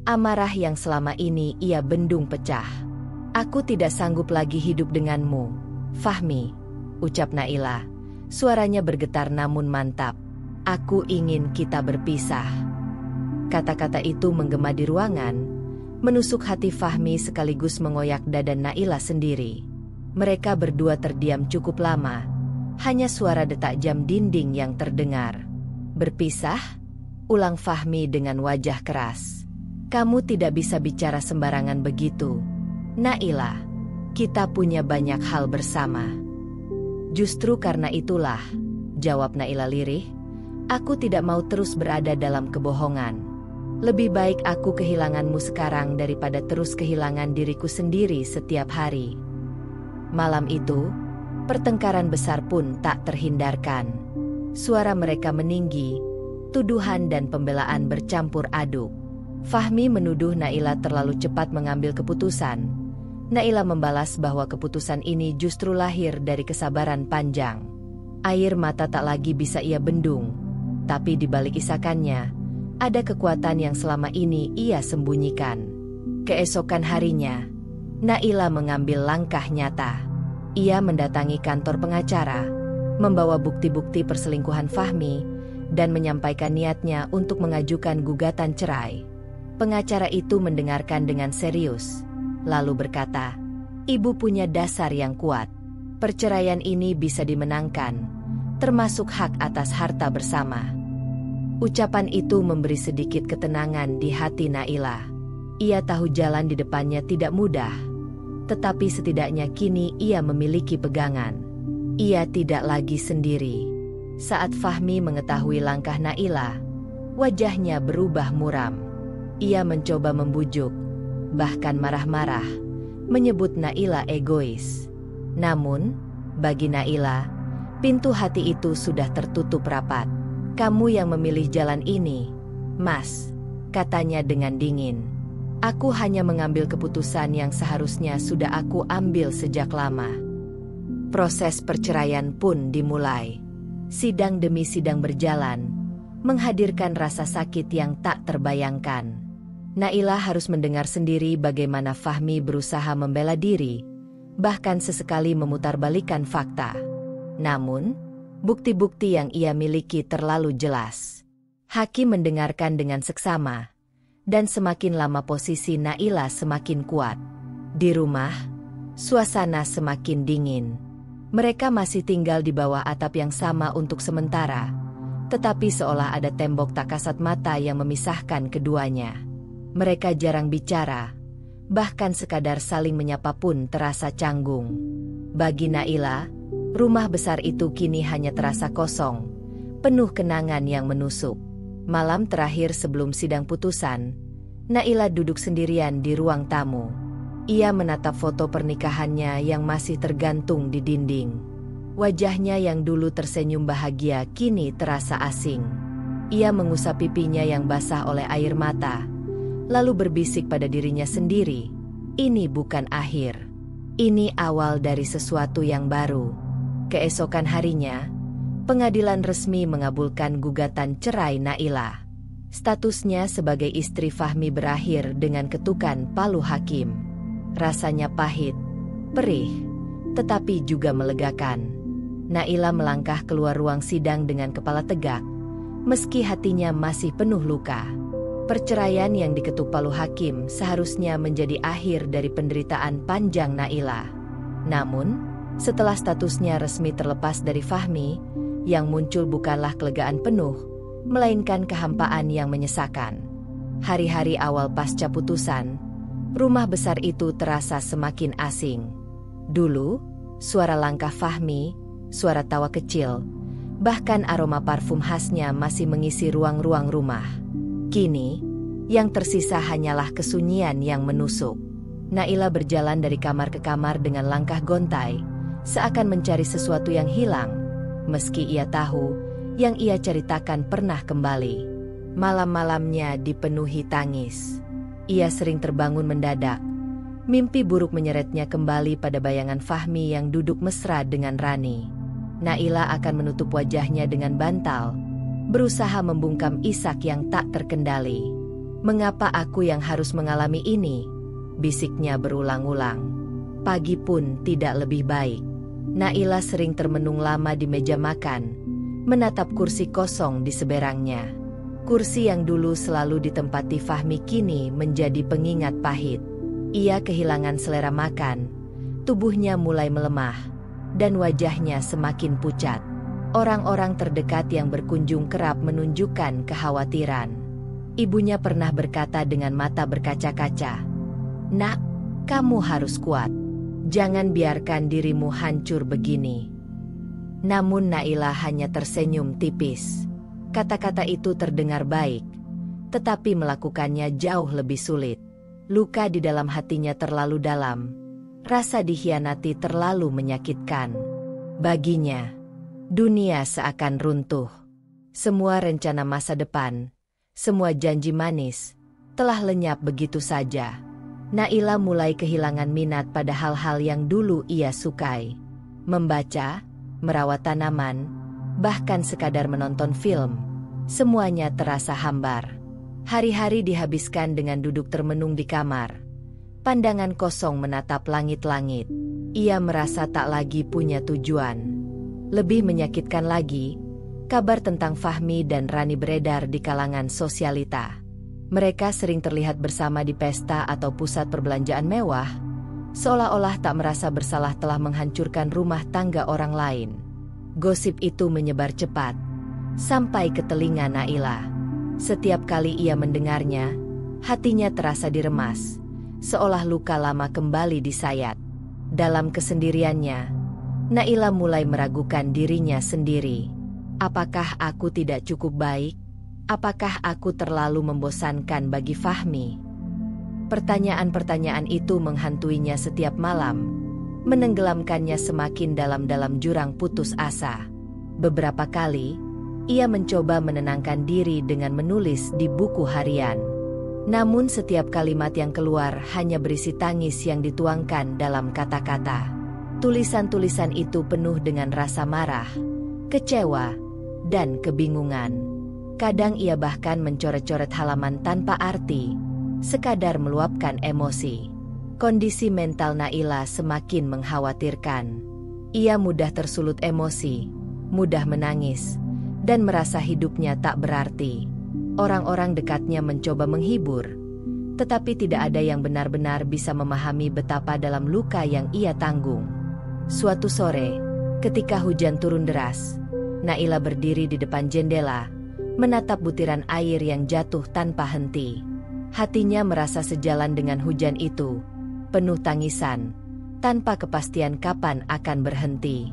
Speaker 1: amarah yang selama ini ia bendung pecah. "Aku tidak sanggup lagi hidup denganmu, Fahmi," ucap Naila. Suaranya bergetar namun mantap. "Aku ingin kita berpisah." Kata-kata itu menggema di ruangan, menusuk hati Fahmi sekaligus mengoyak dada Naila sendiri. Mereka berdua terdiam cukup lama, hanya suara detak jam dinding yang terdengar. Berpisah? Ulang Fahmi dengan wajah keras. Kamu tidak bisa bicara sembarangan begitu. Naila, kita punya banyak hal bersama. Justru karena itulah, jawab Naila lirih, aku tidak mau terus berada dalam kebohongan. Lebih baik aku kehilanganmu sekarang daripada terus kehilangan diriku sendiri setiap hari. Malam itu, pertengkaran besar pun tak terhindarkan. Suara mereka meninggi, tuduhan dan pembelaan bercampur aduk. Fahmi menuduh Naila terlalu cepat mengambil keputusan. Naila membalas bahwa keputusan ini justru lahir dari kesabaran panjang. Air mata tak lagi bisa ia bendung, tapi di balik isakannya, ada kekuatan yang selama ini ia sembunyikan. Keesokan harinya, Naila mengambil langkah nyata. Ia mendatangi kantor pengacara, membawa bukti-bukti perselingkuhan Fahmi, dan menyampaikan niatnya untuk mengajukan gugatan cerai. Pengacara itu mendengarkan dengan serius, lalu berkata, "Ibu punya dasar yang kuat. Perceraian ini bisa dimenangkan, termasuk hak atas harta bersama." Ucapan itu memberi sedikit ketenangan di hati Naila. Ia tahu jalan di depannya tidak mudah, tetapi setidaknya kini ia memiliki pegangan. Ia tidak lagi sendiri. Saat Fahmi mengetahui langkah Naila, wajahnya berubah muram. Ia mencoba membujuk, bahkan marah-marah, menyebut Naila egois. Namun, bagi Naila, pintu hati itu sudah tertutup rapat. "Kamu yang memilih jalan ini, Mas," katanya dengan dingin. "Aku hanya mengambil keputusan yang seharusnya sudah aku ambil sejak lama." Proses perceraian pun dimulai. Sidang demi sidang berjalan, menghadirkan rasa sakit yang tak terbayangkan. Naila harus mendengar sendiri bagaimana Fahmi berusaha membela diri, bahkan sesekali memutarbalikkan fakta. Namun, bukti-bukti yang ia miliki terlalu jelas. Hakim mendengarkan dengan seksama, dan semakin lama posisi Naila semakin kuat. Di rumah, suasana semakin dingin. Mereka masih tinggal di bawah atap yang sama untuk sementara, tetapi seolah ada tembok tak kasat mata yang memisahkan keduanya. Mereka jarang bicara, bahkan sekadar saling menyapa pun terasa canggung. Bagi Naila, rumah besar itu kini hanya terasa kosong, penuh kenangan yang menusuk. Malam terakhir sebelum sidang putusan, Naila duduk sendirian di ruang tamu. Ia menatap foto pernikahannya yang masih tergantung di dinding. Wajahnya yang dulu tersenyum bahagia kini terasa asing. Ia mengusap pipinya yang basah oleh air mata, lalu berbisik pada dirinya sendiri, "Ini bukan akhir. Ini awal dari sesuatu yang baru." Keesokan harinya, pengadilan resmi mengabulkan gugatan cerai Naila. Statusnya sebagai istri Fahmi berakhir dengan ketukan palu hakim. Rasanya pahit, perih, tetapi juga melegakan. Naila melangkah keluar ruang sidang dengan kepala tegak, meski hatinya masih penuh luka. Perceraian yang diketuk palu hakim seharusnya menjadi akhir dari penderitaan panjang Naila. Namun, setelah statusnya resmi terlepas dari Fahmi, yang muncul bukanlah kelegaan penuh, melainkan kehampaan yang menyesakan. Hari-hari awal pasca putusan, rumah besar itu terasa semakin asing. Dulu, suara langkah Fahmi, suara tawa kecil, bahkan aroma parfum khasnya masih mengisi ruang-ruang rumah. Kini, yang tersisa hanyalah kesunyian yang menusuk. Naila berjalan dari kamar ke kamar dengan langkah gontai, seakan mencari sesuatu yang hilang, meski ia tahu yang ia ceritakan pernah kembali. Malam-malamnya dipenuhi tangis. Ia sering terbangun mendadak. Mimpi buruk menyeretnya kembali pada bayangan Fahmi yang duduk mesra dengan Rani. Naila akan menutup wajahnya dengan bantal, berusaha membungkam isak yang tak terkendali. "Mengapa aku yang harus mengalami ini?" bisiknya berulang-ulang. Pagi pun tidak lebih baik. Naila sering termenung lama di meja makan, menatap kursi kosong di seberangnya. Kursi yang dulu selalu ditempati Fahmi kini menjadi pengingat pahit. Ia kehilangan selera makan, tubuhnya mulai melemah, dan wajahnya semakin pucat. Orang-orang terdekat yang berkunjung kerap menunjukkan kekhawatiran. Ibunya pernah berkata dengan mata berkaca-kaca, "Nak, kamu harus kuat. Jangan biarkan dirimu hancur begini." Namun Naila hanya tersenyum tipis. Kata-kata itu terdengar baik, tetapi melakukannya jauh lebih sulit. Luka di dalam hatinya terlalu dalam. Rasa dikhianati terlalu menyakitkan. Baginya, dunia seakan runtuh. Semua rencana masa depan, semua janji manis, telah lenyap begitu saja. Naila mulai kehilangan minat pada hal-hal yang dulu ia sukai. Membaca, merawat tanaman, bahkan sekadar menonton film. Semuanya terasa hambar. Hari-hari dihabiskan dengan duduk termenung di kamar. Pandangan kosong menatap langit-langit. Ia merasa tak lagi punya tujuan. Lebih menyakitkan lagi, kabar tentang Fahmi dan Rani beredar di kalangan sosialita. Mereka sering terlihat bersama di pesta atau pusat perbelanjaan mewah, seolah-olah tak merasa bersalah telah menghancurkan rumah tangga orang lain. Gosip itu menyebar cepat, sampai ke telinga Naila. Setiap kali ia mendengarnya, hatinya terasa diremas, seolah luka lama kembali disayat. Dalam kesendiriannya, Naila mulai meragukan dirinya sendiri. Apakah aku tidak cukup baik? Apakah aku terlalu membosankan bagi Fahmi? Pertanyaan-pertanyaan itu menghantuinya setiap malam, menenggelamkannya semakin dalam-dalam jurang putus asa. Beberapa kali, ia mencoba menenangkan diri dengan menulis di buku harian. Namun setiap kalimat yang keluar hanya berisi tangis yang dituangkan dalam kata-kata. Tulisan-tulisan itu penuh dengan rasa marah, kecewa, dan kebingungan. Kadang ia bahkan mencoret-coret halaman tanpa arti, sekadar meluapkan emosi. Kondisi mental Naila semakin mengkhawatirkan. Ia mudah tersulut emosi, mudah menangis, dan merasa hidupnya tak berarti. Orang-orang dekatnya mencoba menghibur, tetapi tidak ada yang benar-benar bisa memahami betapa dalam luka yang ia tanggung. Suatu sore, ketika hujan turun deras, Naila berdiri di depan jendela, menatap butiran air yang jatuh tanpa henti. Hatinya merasa sejalan dengan hujan itu, penuh tangisan, tanpa kepastian kapan akan berhenti.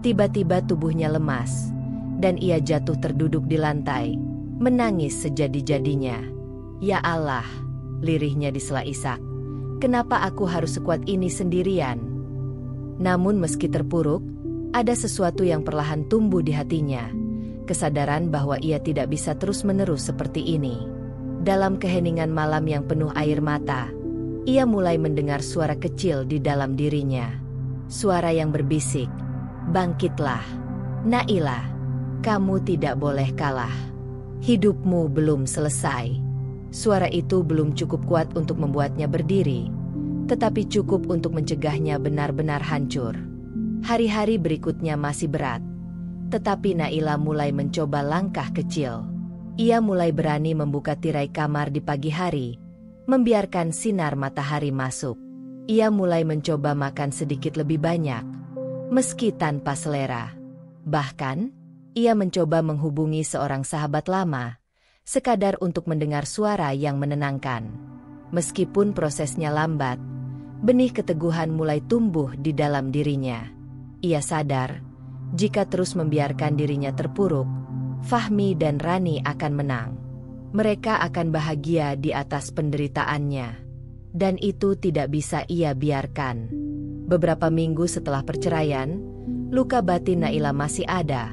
Speaker 1: Tiba-tiba tubuhnya lemas, dan ia jatuh terduduk di lantai, menangis sejadi-jadinya. "Ya Allah," lirihnya di sela isak, "kenapa aku harus sekuat ini sendirian?" Namun meski terpuruk, ada sesuatu yang perlahan tumbuh di hatinya. Kesadaran bahwa ia tidak bisa terus-menerus seperti ini. Dalam keheningan malam yang penuh air mata, ia mulai mendengar suara kecil di dalam dirinya. Suara yang berbisik, "Bangkitlah, Naila. Kamu tidak boleh kalah. Hidupmu belum selesai." Suara itu belum cukup kuat untuk membuatnya berdiri, tetapi cukup untuk mencegahnya benar-benar hancur. Hari-hari berikutnya masih berat. Tetapi Naila mulai mencoba langkah kecil. Ia mulai berani membuka tirai kamar di pagi hari, membiarkan sinar matahari masuk. Ia mulai mencoba makan sedikit lebih banyak, meski tanpa selera. Bahkan, ia mencoba menghubungi seorang sahabat lama, sekadar untuk mendengar suara yang menenangkan. Meskipun prosesnya lambat, benih keteguhan mulai tumbuh di dalam dirinya. Ia sadar, jika terus membiarkan dirinya terpuruk, Fahmi dan Rani akan menang. Mereka akan bahagia di atas penderitaannya. Dan itu tidak bisa ia biarkan. Beberapa minggu setelah perceraian, luka batin Naila masih ada,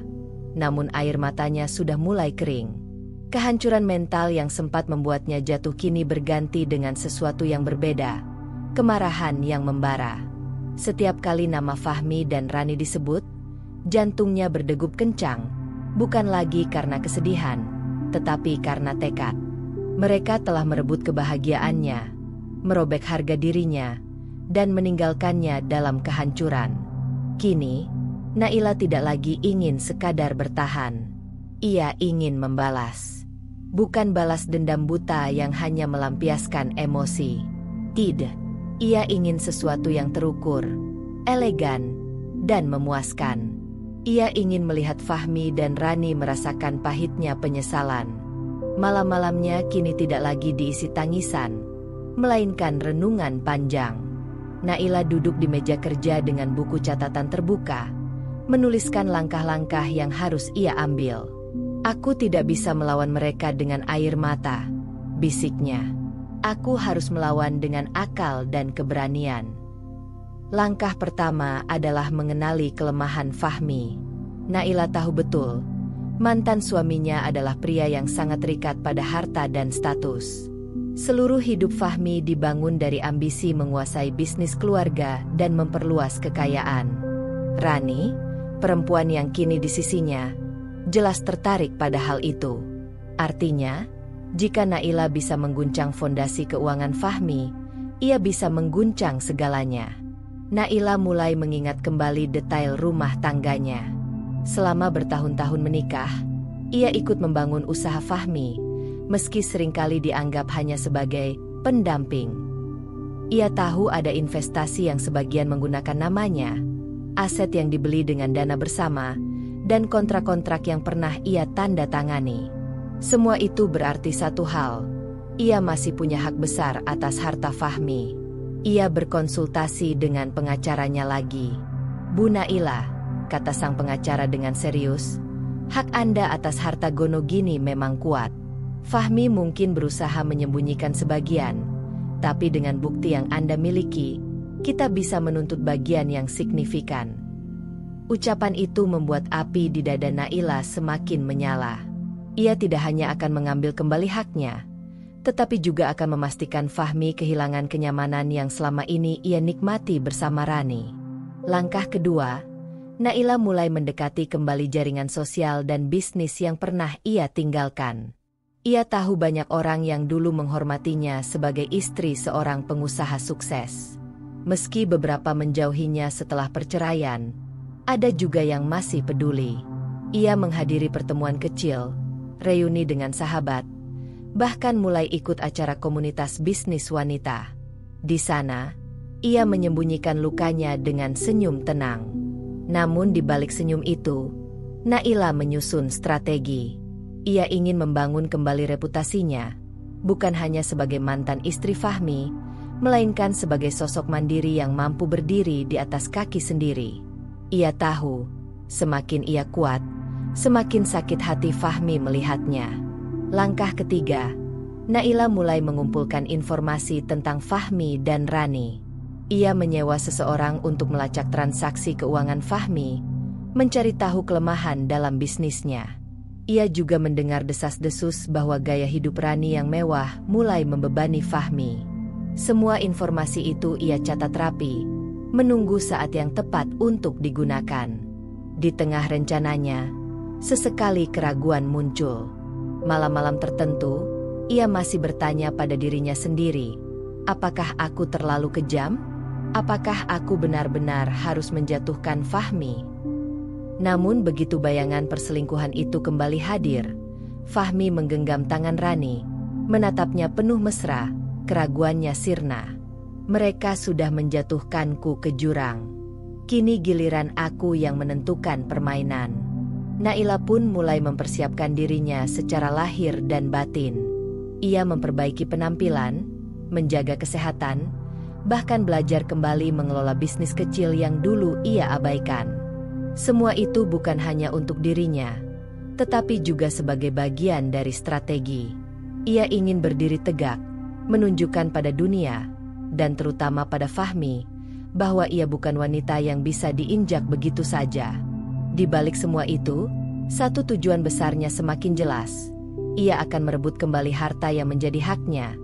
Speaker 1: namun air matanya sudah mulai kering. Kehancuran mental yang sempat membuatnya jatuh kini berganti dengan sesuatu yang berbeda, kemarahan yang membara. Setiap kali nama Fahmi dan Rani disebut, jantungnya berdegup kencang, bukan lagi karena kesedihan, tetapi karena tekad. Mereka telah merebut kebahagiaannya, merobek harga dirinya, dan meninggalkannya dalam kehancuran. Kini, Naila tidak lagi ingin sekadar bertahan. Ia ingin membalas. Bukan balas dendam buta yang hanya melampiaskan emosi. Tidak, ia ingin sesuatu yang terukur, elegan, dan memuaskan. Ia ingin melihat Fahmi dan Rani merasakan pahitnya penyesalan. Malam-malamnya kini tidak lagi diisi tangisan, melainkan renungan panjang. Naila duduk di meja kerja dengan buku catatan terbuka, menuliskan langkah-langkah yang harus ia ambil. Aku tidak bisa melawan mereka dengan air mata, bisiknya. Aku harus melawan dengan akal dan keberanian. Langkah pertama adalah mengenali kelemahan Fahmi. Naila tahu betul, mantan suaminya adalah pria yang sangat terikat pada harta dan status. Seluruh hidup Fahmi dibangun dari ambisi menguasai bisnis keluarga dan memperluas kekayaan. Rani, perempuan yang kini di sisinya, jelas tertarik pada hal itu. Artinya, jika Naila bisa mengguncang fondasi keuangan Fahmi, ia bisa mengguncang segalanya. Naila mulai mengingat kembali detail rumah tangganya. Selama bertahun-tahun menikah, ia ikut membangun usaha Fahmi, meski seringkali dianggap hanya sebagai pendamping. Ia tahu ada investasi yang sebagian menggunakan namanya, aset yang dibeli dengan dana bersama, dan kontrak-kontrak yang pernah ia tanda tangani. Semua itu berarti satu hal, ia masih punya hak besar atas harta Fahmi. Ia berkonsultasi dengan pengacaranya lagi. "Bu Naila," kata sang pengacara dengan serius, "hak Anda atas harta Gonogini memang kuat. Fahmi mungkin berusaha menyembunyikan sebagian, tapi dengan bukti yang Anda miliki, kita bisa menuntut bagian yang signifikan." Ucapan itu membuat api di dada Naila semakin menyala. Ia tidak hanya akan mengambil kembali haknya, tetapi juga akan memastikan Fahmi kehilangan kenyamanan yang selama ini ia nikmati bersama Rani. Langkah kedua, Naila mulai mendekati kembali jaringan sosial dan bisnis yang pernah ia tinggalkan. Ia tahu banyak orang yang dulu menghormatinya sebagai istri seorang pengusaha sukses. Meski beberapa menjauhinya setelah perceraian, ada juga yang masih peduli. Ia menghadiri pertemuan kecil, reuni dengan sahabat, bahkan mulai ikut acara komunitas bisnis wanita. Di sana, ia menyembunyikan lukanya dengan senyum tenang. Namun di balik senyum itu, Naila menyusun strategi. Ia ingin membangun kembali reputasinya, bukan hanya sebagai mantan istri Fahmi, melainkan sebagai sosok mandiri yang mampu berdiri di atas kaki sendiri. Ia tahu, semakin ia kuat, semakin sakit hati Fahmi melihatnya. Langkah ketiga, Naila mulai mengumpulkan informasi tentang Fahmi dan Rani. Ia menyewa seseorang untuk melacak transaksi keuangan Fahmi, mencari tahu kelemahan dalam bisnisnya. Ia juga mendengar desas-desus bahwa gaya hidup Rani yang mewah mulai membebani Fahmi. Semua informasi itu ia catat rapi, menunggu saat yang tepat untuk digunakan. Di tengah rencananya, sesekali keraguan muncul. Malam-malam tertentu, ia masih bertanya pada dirinya sendiri, apakah aku terlalu kejam? Apakah aku benar-benar harus menjatuhkan Fahmi? Namun begitu bayangan perselingkuhan itu kembali hadir, Fahmi menggenggam tangan Rani, menatapnya penuh mesra, keraguannya sirna. "Mereka sudah menjatuhkanku ke jurang. Kini giliran aku yang menentukan permainan." Naila pun mulai mempersiapkan dirinya secara lahir dan batin. Ia memperbaiki penampilan, menjaga kesehatan, bahkan belajar kembali mengelola bisnis kecil yang dulu ia abaikan. Semua itu bukan hanya untuk dirinya, tetapi juga sebagai bagian dari strategi. Ia ingin berdiri tegak, menunjukkan pada dunia, dan terutama pada Fahmi, bahwa ia bukan wanita yang bisa diinjak begitu saja. Di balik semua itu, satu tujuan besarnya semakin jelas. Ia akan merebut kembali harta yang menjadi haknya,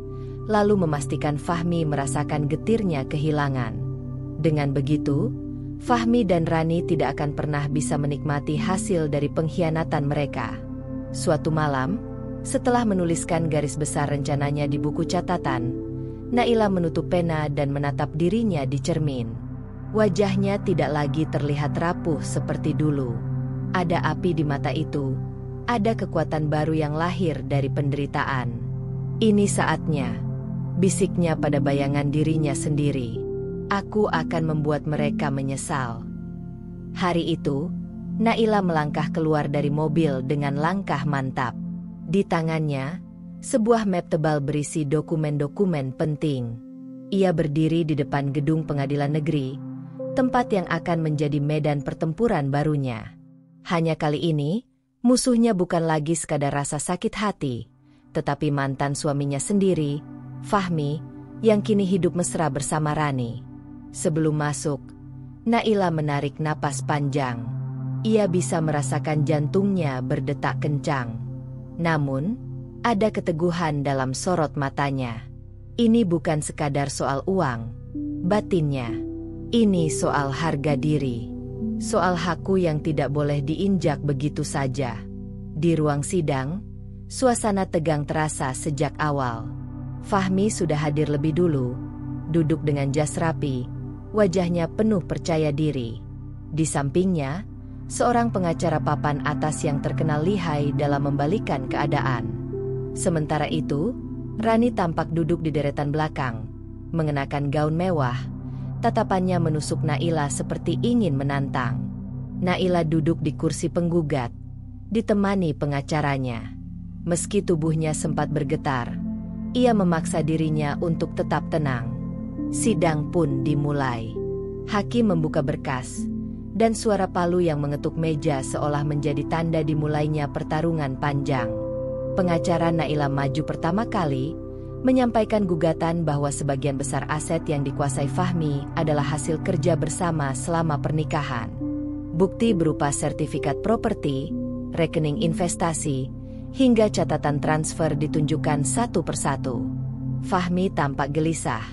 Speaker 1: lalu memastikan Fahmi merasakan getirnya kehilangan. Dengan begitu, Fahmi dan Rani tidak akan pernah bisa menikmati hasil dari pengkhianatan mereka. Suatu malam, setelah menuliskan garis besar rencananya di buku catatan, Naila menutup pena dan menatap dirinya di cermin. Wajahnya tidak lagi terlihat rapuh seperti dulu. Ada api di mata itu, ada kekuatan baru yang lahir dari penderitaan. "Ini saatnya," bisiknya pada bayangan dirinya sendiri. "Aku akan membuat mereka menyesal." Hari itu, Naila melangkah keluar dari mobil dengan langkah mantap. Di tangannya, sebuah map tebal berisi dokumen-dokumen penting. Ia berdiri di depan gedung pengadilan negeri, tempat yang akan menjadi medan pertempuran barunya. Hanya kali ini, musuhnya bukan lagi sekadar rasa sakit hati, tetapi mantan suaminya sendiri, Fahmi, yang kini hidup mesra bersama Rani. Sebelum masuk, Naila menarik napas panjang. Ia bisa merasakan jantungnya berdetak kencang. Namun, ada keteguhan dalam sorot matanya. Ini bukan sekadar soal uang, batinnya. Ini soal harga diri. Soal hakku yang tidak boleh diinjak begitu saja. Di ruang sidang, suasana tegang terasa sejak awal. Fahmi sudah hadir lebih dulu, duduk dengan jas rapi, wajahnya penuh percaya diri. Di sampingnya, seorang pengacara papan atas yang terkenal lihai dalam membalikkan keadaan. Sementara itu, Rani tampak duduk di deretan belakang, mengenakan gaun mewah. Tatapannya menusuk Naila seperti ingin menantang. Naila duduk di kursi penggugat, ditemani pengacaranya. Meski tubuhnya sempat bergetar, ia memaksa dirinya untuk tetap tenang. Sidang pun dimulai. Hakim membuka berkas, dan suara palu yang mengetuk meja seolah menjadi tanda dimulainya pertarungan panjang. Pengacara Naila maju pertama kali, menyampaikan gugatan bahwa sebagian besar aset yang dikuasai Fahmi adalah hasil kerja bersama selama pernikahan. Bukti berupa sertifikat properti, rekening investasi, hingga catatan transfer ditunjukkan satu persatu. Fahmi tampak gelisah,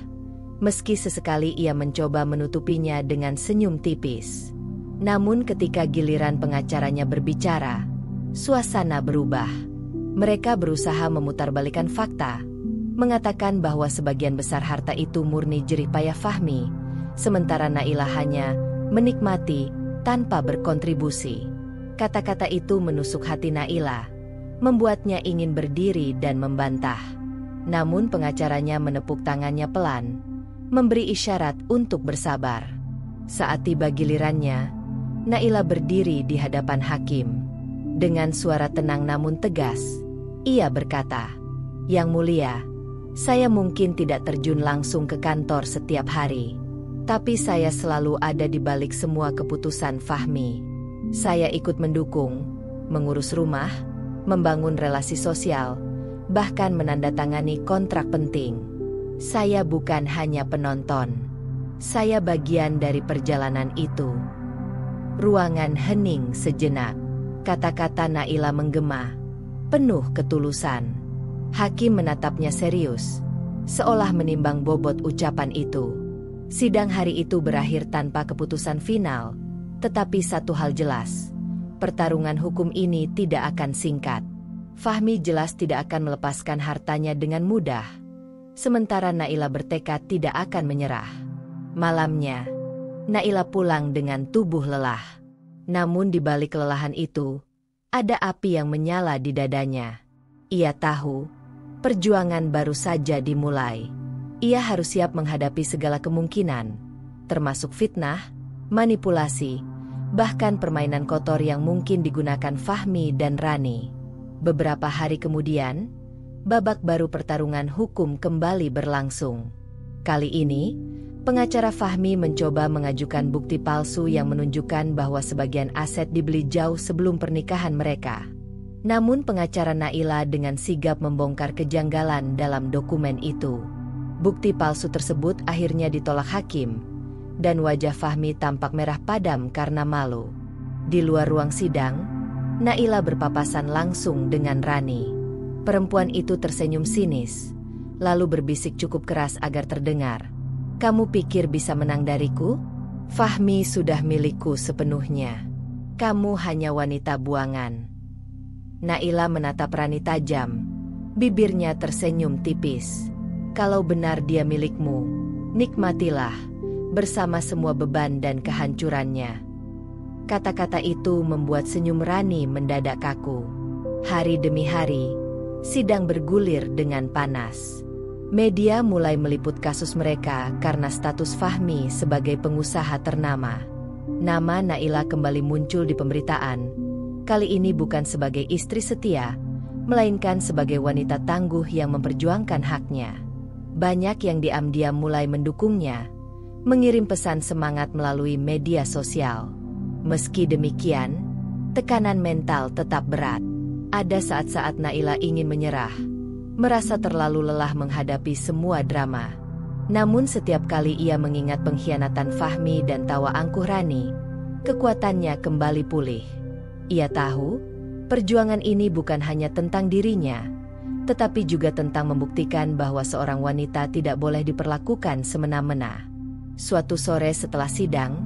Speaker 1: meski sesekali ia mencoba menutupinya dengan senyum tipis. Namun ketika giliran pengacaranya berbicara, suasana berubah. Mereka berusaha memutarbalikkan fakta, mengatakan bahwa sebagian besar harta itu murni jerih payah Fahmi, sementara Naila hanya menikmati tanpa berkontribusi. Kata-kata itu menusuk hati Naila, membuatnya ingin berdiri dan membantah. Namun pengacaranya menepuk tangannya pelan, memberi isyarat untuk bersabar. Saat tiba gilirannya, Naila berdiri di hadapan hakim. Dengan suara tenang namun tegas, ia berkata, "Yang Mulia, saya mungkin tidak terjun langsung ke kantor setiap hari, tapi saya selalu ada di balik semua keputusan Fahmi. Saya ikut mendukung, mengurus rumah, membangun relasi sosial, bahkan menandatangani kontrak penting. Saya bukan hanya penonton. Saya bagian dari perjalanan itu." Ruangan hening sejenak. Kata-kata Naila menggema, penuh ketulusan. Hakim menatapnya serius, seolah menimbang bobot ucapan itu. Sidang hari itu berakhir tanpa keputusan final, tetapi satu hal jelas, pertarungan hukum ini tidak akan singkat. Fahmi jelas tidak akan melepaskan hartanya dengan mudah, sementara Naila bertekad tidak akan menyerah. Malamnya, Naila pulang dengan tubuh lelah. Namun di balik kelelahan itu, ada api yang menyala di dadanya. Ia tahu, perjuangan baru saja dimulai. Ia harus siap menghadapi segala kemungkinan, termasuk fitnah, manipulasi, bahkan permainan kotor yang mungkin digunakan Fahmi dan Rani. Beberapa hari kemudian, babak baru pertarungan hukum kembali berlangsung. Kali ini, pengacara Fahmi mencoba mengajukan bukti palsu yang menunjukkan bahwa sebagian aset dibeli jauh sebelum pernikahan mereka. Namun pengacara Naila dengan sigap membongkar kejanggalan dalam dokumen itu. Bukti palsu tersebut akhirnya ditolak hakim, dan wajah Fahmi tampak merah padam karena malu. Di luar ruang sidang, Naila berpapasan langsung dengan Rani. Perempuan itu tersenyum sinis, lalu berbisik cukup keras agar terdengar. "Kamu pikir bisa menang dariku? Fahmi sudah milikku sepenuhnya. Kamu hanya wanita buangan." Naila menatap Rani tajam. Bibirnya tersenyum tipis. "Kalau benar dia milikmu, nikmatilah, bersama semua beban dan kehancurannya." Kata-kata itu membuat senyum Rani mendadak kaku. Hari demi hari, sidang bergulir dengan panas. Media mulai meliput kasus mereka karena status Fahmi sebagai pengusaha ternama. Nama Naila kembali muncul di pemberitaan. Kali ini bukan sebagai istri setia, melainkan sebagai wanita tangguh yang memperjuangkan haknya. Banyak yang diam-diam mulai mendukungnya, mengirim pesan semangat melalui media sosial. Meski demikian, tekanan mental tetap berat. Ada saat-saat Naila ingin menyerah, merasa terlalu lelah menghadapi semua drama. Namun setiap kali ia mengingat pengkhianatan Fahmi dan tawa angkuh Rani, kekuatannya kembali pulih. Ia tahu, perjuangan ini bukan hanya tentang dirinya, tetapi juga tentang membuktikan bahwa seorang wanita tidak boleh diperlakukan semena-mena. Suatu sore setelah sidang,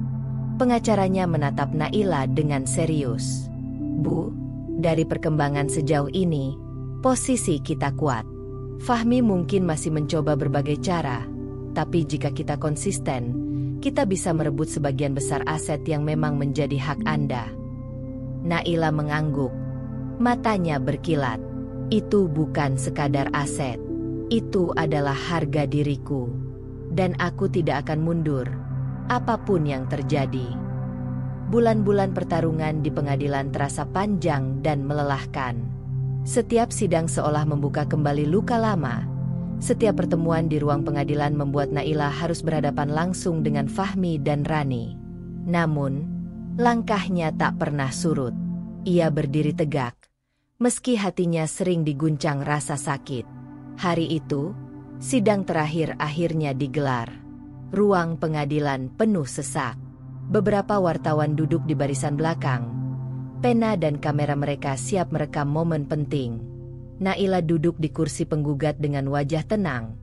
Speaker 1: pengacaranya menatap Naila dengan serius. "Bu, dari perkembangan sejauh ini, posisi kita kuat. Fahmi mungkin masih mencoba berbagai cara, tapi jika kita konsisten, kita bisa merebut sebagian besar aset yang memang menjadi hak Anda." Naila mengangguk. Matanya berkilat. "Itu bukan sekadar aset. Itu adalah harga diriku. Dan aku tidak akan mundur, apapun yang terjadi." Bulan-bulan pertarungan di pengadilan terasa panjang dan melelahkan. Setiap sidang seolah membuka kembali luka lama. Setiap pertemuan di ruang pengadilan membuat Naila harus berhadapan langsung dengan Fahmi dan Rani. Namun, langkahnya tak pernah surut. Ia berdiri tegak, meski hatinya sering diguncang rasa sakit. Hari itu, sidang terakhir akhirnya digelar. Ruang pengadilan penuh sesak. Beberapa wartawan duduk di barisan belakang. Pena dan kamera mereka siap merekam momen penting. Naila duduk di kursi penggugat dengan wajah tenang,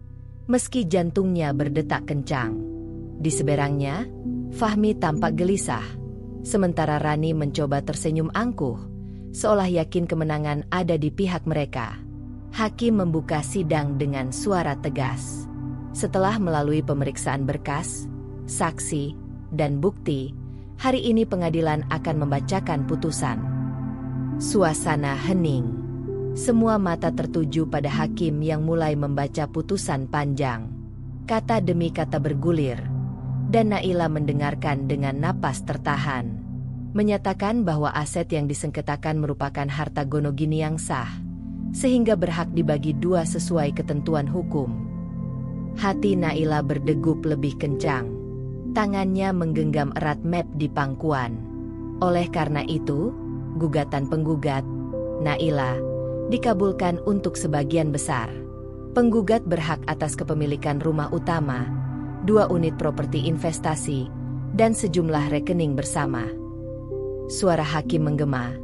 Speaker 1: meski jantungnya berdetak kencang. Di seberangnya, Fahmi tampak gelisah, sementara Rani mencoba tersenyum angkuh, seolah yakin kemenangan ada di pihak mereka. Hakim membuka sidang dengan suara tegas. Setelah melalui pemeriksaan berkas, saksi, dan bukti, hari ini pengadilan akan membacakan putusan. Suasana hening. Semua mata tertuju pada hakim yang mulai membaca putusan panjang. Kata demi kata bergulir, dan Naila mendengarkan dengan napas tertahan. Menyatakan bahwa aset yang disengketakan merupakan harta Gonogini yang sah, sehingga berhak dibagi dua sesuai ketentuan hukum. Hati Naila berdegup lebih kencang. Tangannya menggenggam erat map di pangkuan. Oleh karena itu, gugatan penggugat, Naila, dikabulkan untuk sebagian besar. Penggugat berhak atas kepemilikan rumah utama, 2 unit properti investasi, dan sejumlah rekening bersama. Suara hakim menggema,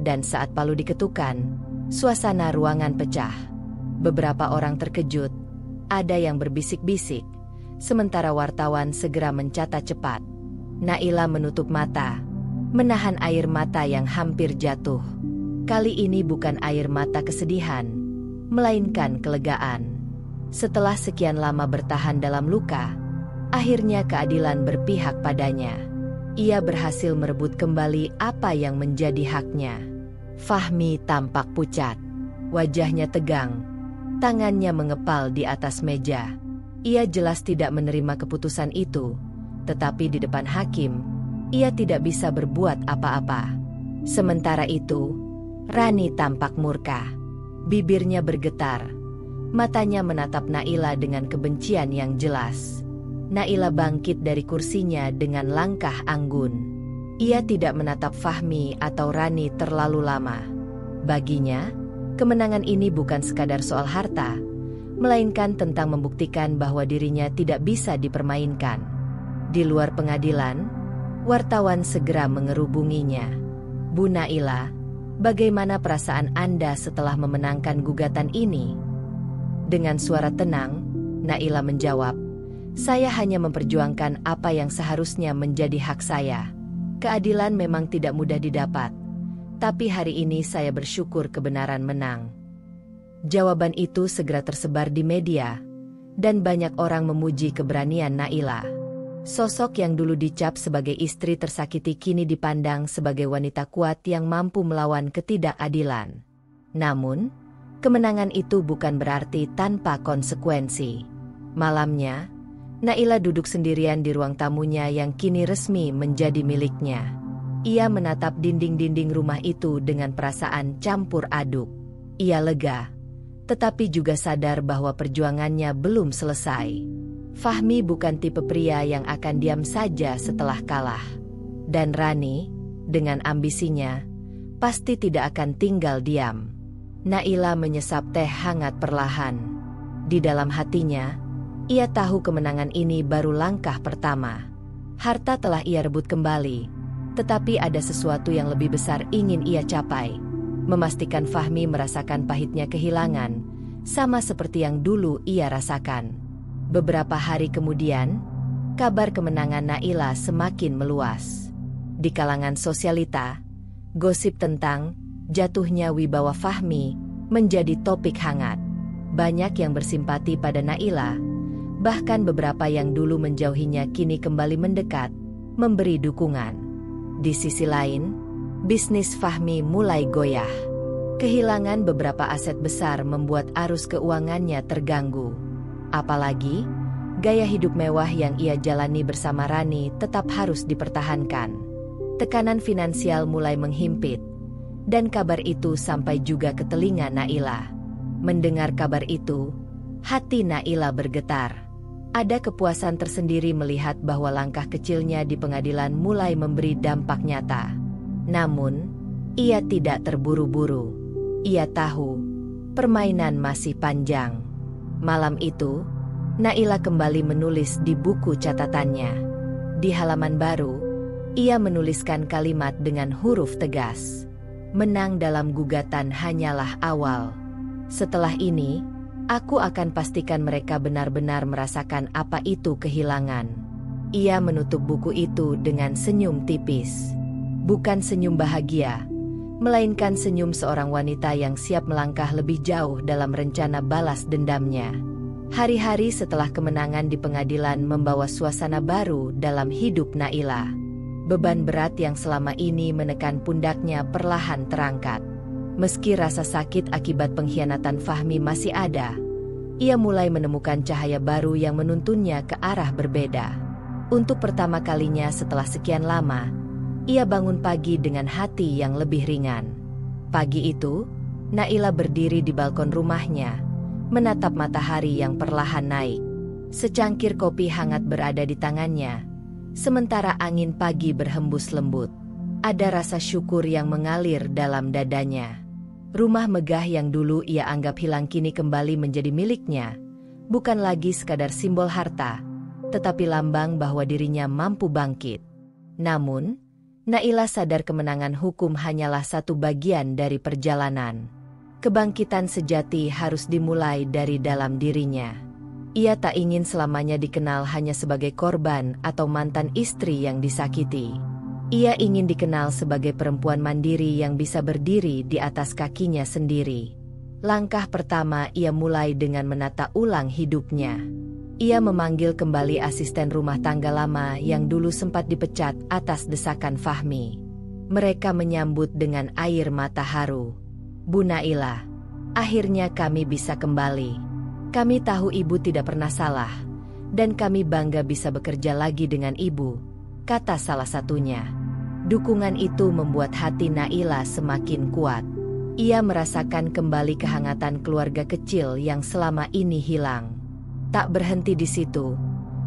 Speaker 1: dan saat palu diketukkan, suasana ruangan pecah. Beberapa orang terkejut, ada yang berbisik-bisik, sementara wartawan segera mencatat cepat. Naila menutup mata, menahan air mata yang hampir jatuh. Kali ini bukan air mata kesedihan, melainkan kelegaan. Setelah sekian lama bertahan dalam luka, akhirnya keadilan berpihak padanya. Ia berhasil merebut kembali apa yang menjadi haknya. Fahmi tampak pucat, wajahnya tegang, tangannya mengepal di atas meja. Ia jelas tidak menerima keputusan itu, tetapi di depan hakim, ia tidak bisa berbuat apa-apa. Sementara itu, Rani tampak murka. Bibirnya bergetar. Matanya menatap Naila dengan kebencian yang jelas. Naila bangkit dari kursinya dengan langkah anggun. Ia tidak menatap Fahmi atau Rani terlalu lama. Baginya, kemenangan ini bukan sekadar soal harta, melainkan tentang membuktikan bahwa dirinya tidak bisa dipermainkan. Di luar pengadilan, wartawan segera mengerubunginya. "Bu Naila, bagaimana perasaan Anda setelah memenangkan gugatan ini?" Dengan suara tenang, Naila menjawab, "Saya hanya memperjuangkan apa yang seharusnya menjadi hak saya. Keadilan memang tidak mudah didapat, tapi hari ini saya bersyukur kebenaran menang." Jawaban itu segera tersebar di media, dan banyak orang memuji keberanian Naila. Sosok yang dulu dicap sebagai istri tersakiti kini dipandang sebagai wanita kuat yang mampu melawan ketidakadilan. Namun, kemenangan itu bukan berarti tanpa konsekuensi. Malamnya, Naila duduk sendirian di ruang tamunya yang kini resmi menjadi miliknya. Ia menatap dinding-dinding rumah itu dengan perasaan campur aduk. Ia lega, tetapi juga sadar bahwa perjuangannya belum selesai. Fahmi bukan tipe pria yang akan diam saja setelah kalah. Dan Rani, dengan ambisinya, pasti tidak akan tinggal diam. Naila menyesap teh hangat perlahan. Di dalam hatinya, ia tahu kemenangan ini baru langkah pertama. Harta telah ia rebut kembali, tetapi ada sesuatu yang lebih besar ingin ia capai. Memastikan Fahmi merasakan pahitnya kehilangan, sama seperti yang dulu ia rasakan. Beberapa hari kemudian, kabar kemenangan Naila semakin meluas. Di kalangan sosialita, gosip tentang jatuhnya wibawa Fahmi menjadi topik hangat. Banyak yang bersimpati pada Naila, bahkan beberapa yang dulu menjauhinya kini kembali mendekat, memberi dukungan. Di sisi lain, bisnis Fahmi mulai goyah. Kehilangan beberapa aset besar membuat arus keuangannya terganggu. Apalagi, gaya hidup mewah yang ia jalani bersama Rani tetap harus dipertahankan. Tekanan finansial mulai menghimpit, dan kabar itu sampai juga ke telinga Naila. Mendengar kabar itu, hati Naila bergetar. Ada kepuasan tersendiri melihat bahwa langkah kecilnya di pengadilan mulai memberi dampak nyata. Namun, ia tidak terburu-buru. Ia tahu, permainan masih panjang. Malam itu, Naila kembali menulis di buku catatannya. Di halaman baru, ia menuliskan kalimat dengan huruf tegas. Menang dalam gugatan hanyalah awal. Setelah ini, aku akan pastikan mereka benar-benar merasakan apa itu kehilangan. Ia menutup buku itu dengan senyum tipis. Bukan senyum bahagia, melainkan senyum seorang wanita yang siap melangkah lebih jauh dalam rencana balas dendamnya. Hari-hari setelah kemenangan di pengadilan membawa suasana baru dalam hidup Naila. Beban berat yang selama ini menekan pundaknya perlahan terangkat. Meski rasa sakit akibat pengkhianatan Fahmi masih ada, ia mulai menemukan cahaya baru yang menuntunnya ke arah berbeda. Untuk pertama kalinya setelah sekian lama, ia bangun pagi dengan hati yang lebih ringan. Pagi itu, Naila berdiri di balkon rumahnya, menatap matahari yang perlahan naik. Secangkir kopi hangat berada di tangannya, sementara angin pagi berhembus lembut. Ada rasa syukur yang mengalir dalam dadanya. Rumah megah yang dulu ia anggap hilang kini kembali menjadi miliknya, bukan lagi sekadar simbol harta, tetapi lambang bahwa dirinya mampu bangkit. Namun, Naila sadar kemenangan hukum hanyalah satu bagian dari perjalanan. Kebangkitan sejati harus dimulai dari dalam dirinya. Ia tak ingin selamanya dikenal hanya sebagai korban atau mantan istri yang disakiti. Ia ingin dikenal sebagai perempuan mandiri yang bisa berdiri di atas kakinya sendiri. Langkah pertama ia mulai dengan menata ulang hidupnya. Ia memanggil kembali asisten rumah tangga lama yang dulu sempat dipecat atas desakan Fahmi. Mereka menyambut dengan air mata haru. "Bu Naila, akhirnya kami bisa kembali. Kami tahu ibu tidak pernah salah, dan kami bangga bisa bekerja lagi dengan ibu," kata salah satunya. Dukungan itu membuat hati Naila semakin kuat. Ia merasakan kembali kehangatan keluarga kecil yang selama ini hilang. Tak berhenti di situ,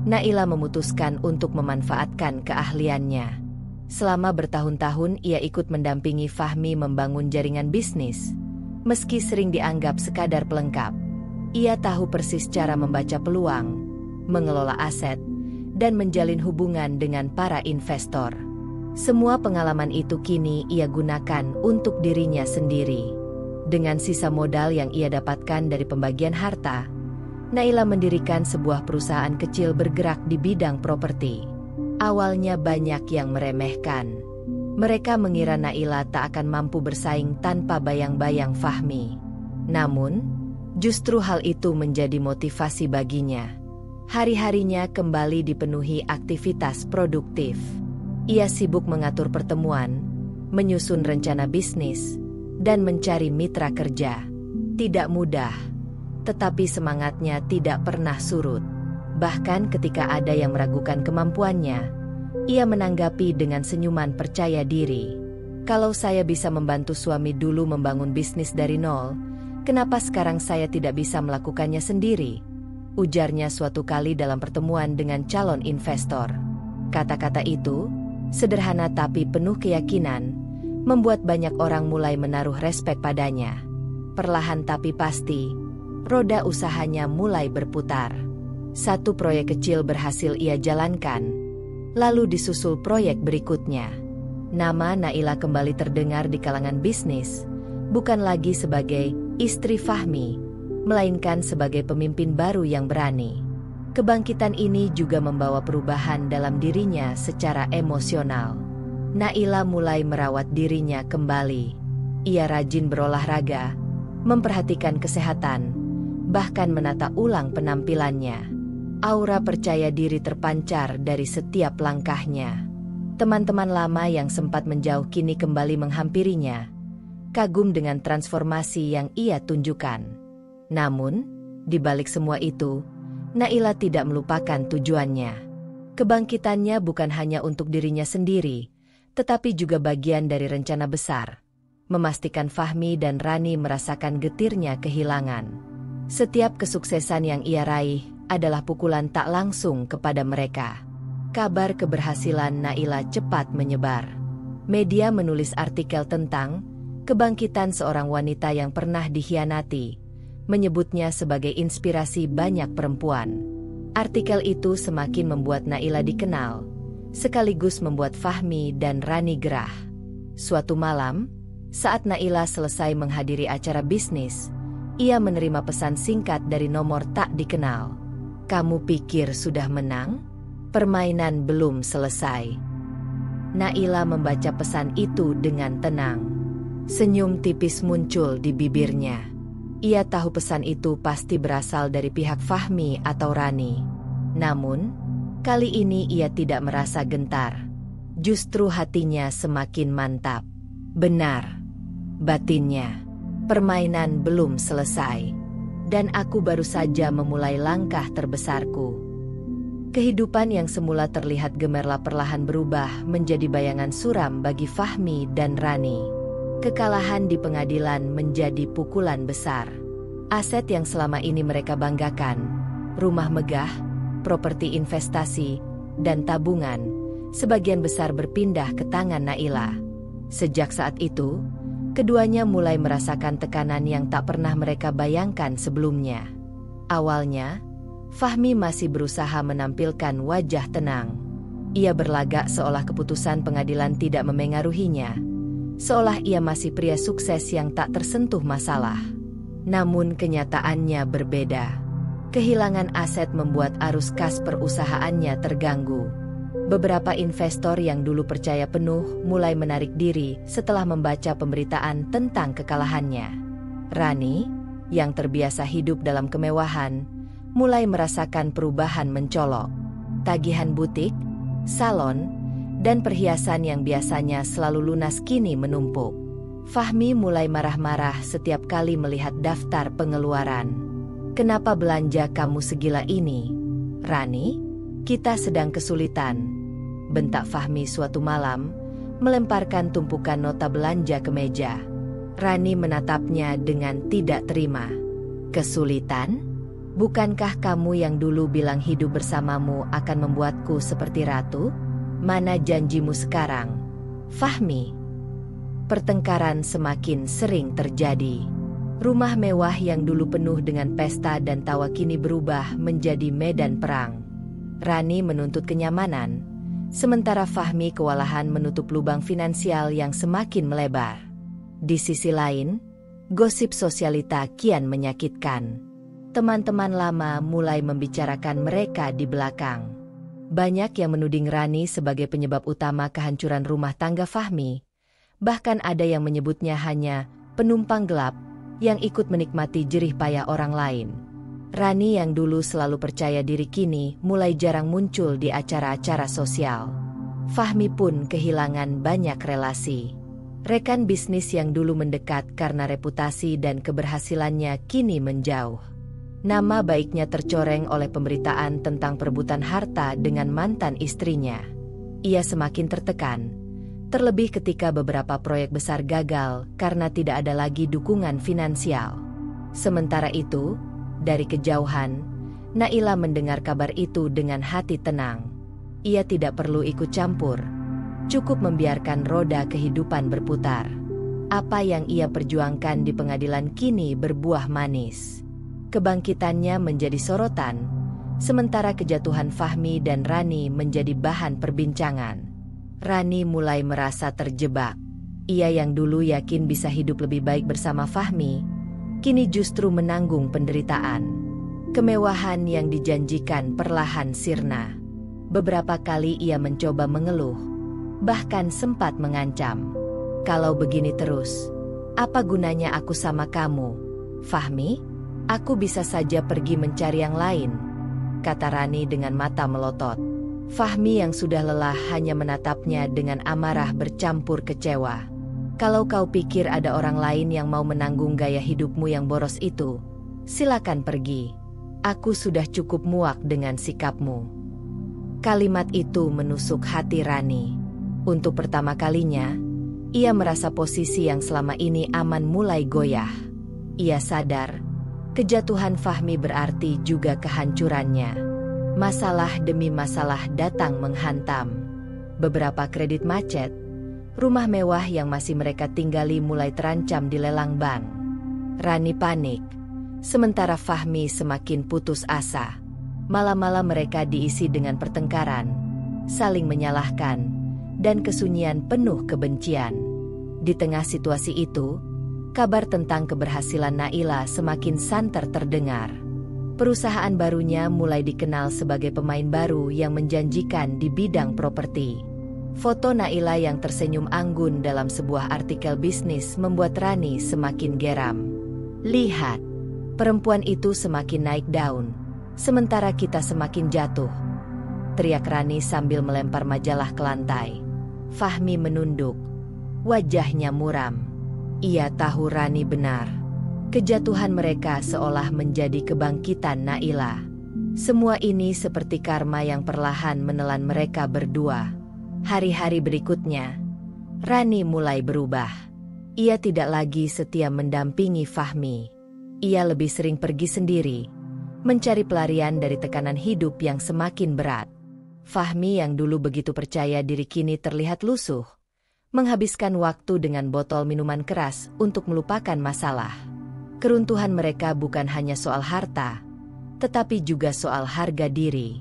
Speaker 1: Naila memutuskan untuk memanfaatkan keahliannya. Selama bertahun-tahun ia ikut mendampingi Fahmi membangun jaringan bisnis. Meski sering dianggap sekadar pelengkap, ia tahu persis cara membaca peluang, mengelola aset, dan menjalin hubungan dengan para investor. Semua pengalaman itu kini ia gunakan untuk dirinya sendiri. Dengan sisa modal yang ia dapatkan dari pembagian harta, Naila mendirikan sebuah perusahaan kecil bergerak di bidang properti. Awalnya banyak yang meremehkan. Mereka mengira Naila tak akan mampu bersaing tanpa bayang-bayang Fahmi. Namun, justru hal itu menjadi motivasi baginya. Hari-harinya kembali dipenuhi aktivitas produktif. Ia sibuk mengatur pertemuan, menyusun rencana bisnis, dan mencari mitra kerja. Tidak mudah, tetapi semangatnya tidak pernah surut. Bahkan ketika ada yang meragukan kemampuannya, ia menanggapi dengan senyuman percaya diri. Kalau saya bisa membantu suami dulu membangun bisnis dari nol, kenapa sekarang saya tidak bisa melakukannya sendiri? Ujarnya suatu kali dalam pertemuan dengan calon investor. Kata-kata itu, sederhana tapi penuh keyakinan, membuat banyak orang mulai menaruh respek padanya. Perlahan tapi pasti, roda usahanya mulai berputar. Satu proyek kecil berhasil ia jalankan, lalu disusul proyek berikutnya. Nama Naila kembali terdengar di kalangan bisnis, bukan lagi sebagai istri Fahmi, melainkan sebagai pemimpin baru yang berani. Kebangkitan ini juga membawa perubahan dalam dirinya secara emosional. Naila mulai merawat dirinya kembali. Ia rajin berolahraga, memperhatikan kesehatan, bahkan menata ulang penampilannya. Aura percaya diri terpancar dari setiap langkahnya. Teman-teman lama yang sempat menjauh kini kembali menghampirinya, kagum dengan transformasi yang ia tunjukkan. Namun, di balik semua itu, Naila tidak melupakan tujuannya. Kebangkitannya bukan hanya untuk dirinya sendiri, tetapi juga bagian dari rencana besar, memastikan Fahmi dan Rani merasakan getirnya kehilangan. Setiap kesuksesan yang ia raih adalah pukulan tak langsung kepada mereka. Kabar keberhasilan Naila cepat menyebar. Media menulis artikel tentang kebangkitan seorang wanita yang pernah dikhianati, menyebutnya sebagai inspirasi banyak perempuan. Artikel itu semakin membuat Naila dikenal, sekaligus membuat Fahmi dan Rani gerah. Suatu malam, saat Naila selesai menghadiri acara bisnis, ia menerima pesan singkat dari nomor tak dikenal. "Kamu pikir sudah menang? Permainan belum selesai." Naila membaca pesan itu dengan tenang. Senyum tipis muncul di bibirnya. Ia tahu pesan itu pasti berasal dari pihak Fahmi atau Rani. Namun, kali ini ia tidak merasa gentar. Justru hatinya semakin mantap. Benar, batinnya. Permainan belum selesai. Dan aku baru saja memulai langkah terbesarku. Kehidupan yang semula terlihat gemerlap perlahan berubah menjadi bayangan suram bagi Fahmi dan Rani. Kekalahan di pengadilan menjadi pukulan besar. Aset yang selama ini mereka banggakan, rumah megah, properti investasi, dan tabungan, sebagian besar berpindah ke tangan Naila. Sejak saat itu, keduanya mulai merasakan tekanan yang tak pernah mereka bayangkan sebelumnya. Awalnya, Fahmi masih berusaha menampilkan wajah tenang. Ia berlagak seolah keputusan pengadilan tidak memengaruhinya, seolah ia masih pria sukses yang tak tersentuh masalah. Namun kenyataannya berbeda. Kehilangan aset membuat arus kas perusahaannya terganggu. Beberapa investor yang dulu percaya penuh mulai menarik diri setelah membaca pemberitaan tentang kekalahannya. Rani, yang terbiasa hidup dalam kemewahan, mulai merasakan perubahan mencolok. Tagihan butik, salon, dan perhiasan yang biasanya selalu lunas kini menumpuk. Fahmi mulai marah-marah setiap kali melihat daftar pengeluaran. "Kenapa belanja kamu segila ini, Rani? Kita sedang kesulitan," bentak Fahmi suatu malam, melemparkan tumpukan nota belanja ke meja. Rani menatapnya dengan tidak terima. "Kesulitan? Bukankah kamu yang dulu bilang hidup bersamamu akan membuatku seperti ratu? Mana janjimu sekarang, Fahmi?" Pertengkaran semakin sering terjadi. Rumah mewah yang dulu penuh dengan pesta dan tawa kini berubah menjadi medan perang. Rani menuntut kenyamanan, sementara Fahmi kewalahan menutup lubang finansial yang semakin melebar. Di sisi lain, gosip sosialita kian menyakitkan. Teman-teman lama mulai membicarakan mereka di belakang. Banyak yang menuding Rani sebagai penyebab utama kehancuran rumah tangga Fahmi. Bahkan ada yang menyebutnya hanya penumpang gelap yang ikut menikmati jerih payah orang lain. Rani yang dulu selalu percaya diri kini mulai jarang muncul di acara-acara sosial. Fahmi pun kehilangan banyak relasi. Rekan bisnis yang dulu mendekat karena reputasi dan keberhasilannya kini menjauh. Nama baiknya tercoreng oleh pemberitaan tentang perebutan harta dengan mantan istrinya. Ia semakin tertekan, terlebih ketika beberapa proyek besar gagal karena tidak ada lagi dukungan finansial. Sementara itu, dari kejauhan, Naila mendengar kabar itu dengan hati tenang. Ia tidak perlu ikut campur, cukup membiarkan roda kehidupan berputar. Apa yang ia perjuangkan di pengadilan kini berbuah manis. Kebangkitannya menjadi sorotan, sementara kejatuhan Fahmi dan Rani menjadi bahan perbincangan. Rani mulai merasa terjebak. Ia yang dulu yakin bisa hidup lebih baik bersama Fahmi, kini justru menanggung penderitaan. Kemewahan yang dijanjikan perlahan sirna. Beberapa kali ia mencoba mengeluh, bahkan sempat mengancam. Kalau begini terus, apa gunanya aku sama kamu, Fahmi? Aku bisa saja pergi mencari yang lain, kata Rani dengan mata melotot. Fahmi yang sudah lelah hanya menatapnya dengan amarah bercampur kecewa. Kalau kau pikir ada orang lain yang mau menanggung gaya hidupmu yang boros itu, silakan pergi. Aku sudah cukup muak dengan sikapmu. Kalimat itu menusuk hati Rani. Untuk pertama kalinya, ia merasa posisi yang selama ini aman mulai goyah. Ia sadar, kejatuhan Fahmi berarti juga kehancurannya. Masalah demi masalah datang menghantam. Beberapa kredit macet, rumah mewah yang masih mereka tinggali mulai terancam dilelang bank. Rani panik, sementara Fahmi semakin putus asa. Malam-malam mereka diisi dengan pertengkaran, saling menyalahkan, dan kesunyian penuh kebencian. Di tengah situasi itu, kabar tentang keberhasilan Naila semakin santer terdengar. Perusahaan barunya mulai dikenal sebagai pemain baru yang menjanjikan di bidang properti. Foto Naila yang tersenyum anggun dalam sebuah artikel bisnis membuat Rani semakin geram. Lihat, perempuan itu semakin naik daun, sementara kita semakin jatuh, teriak Rani sambil melempar majalah ke lantai. Fahmi menunduk, wajahnya muram. Ia tahu Rani benar. Kejatuhan mereka seolah menjadi kebangkitan Naila. Semua ini seperti karma yang perlahan menelan mereka berdua. Hari-hari berikutnya, Rani mulai berubah. Ia tidak lagi setia mendampingi Fahmi. Ia lebih sering pergi sendiri, mencari pelarian dari tekanan hidup yang semakin berat. Fahmi yang dulu begitu percaya diri kini terlihat lusuh, menghabiskan waktu dengan botol minuman keras untuk melupakan masalah. Keruntuhan mereka bukan hanya soal harta, tetapi juga soal harga diri.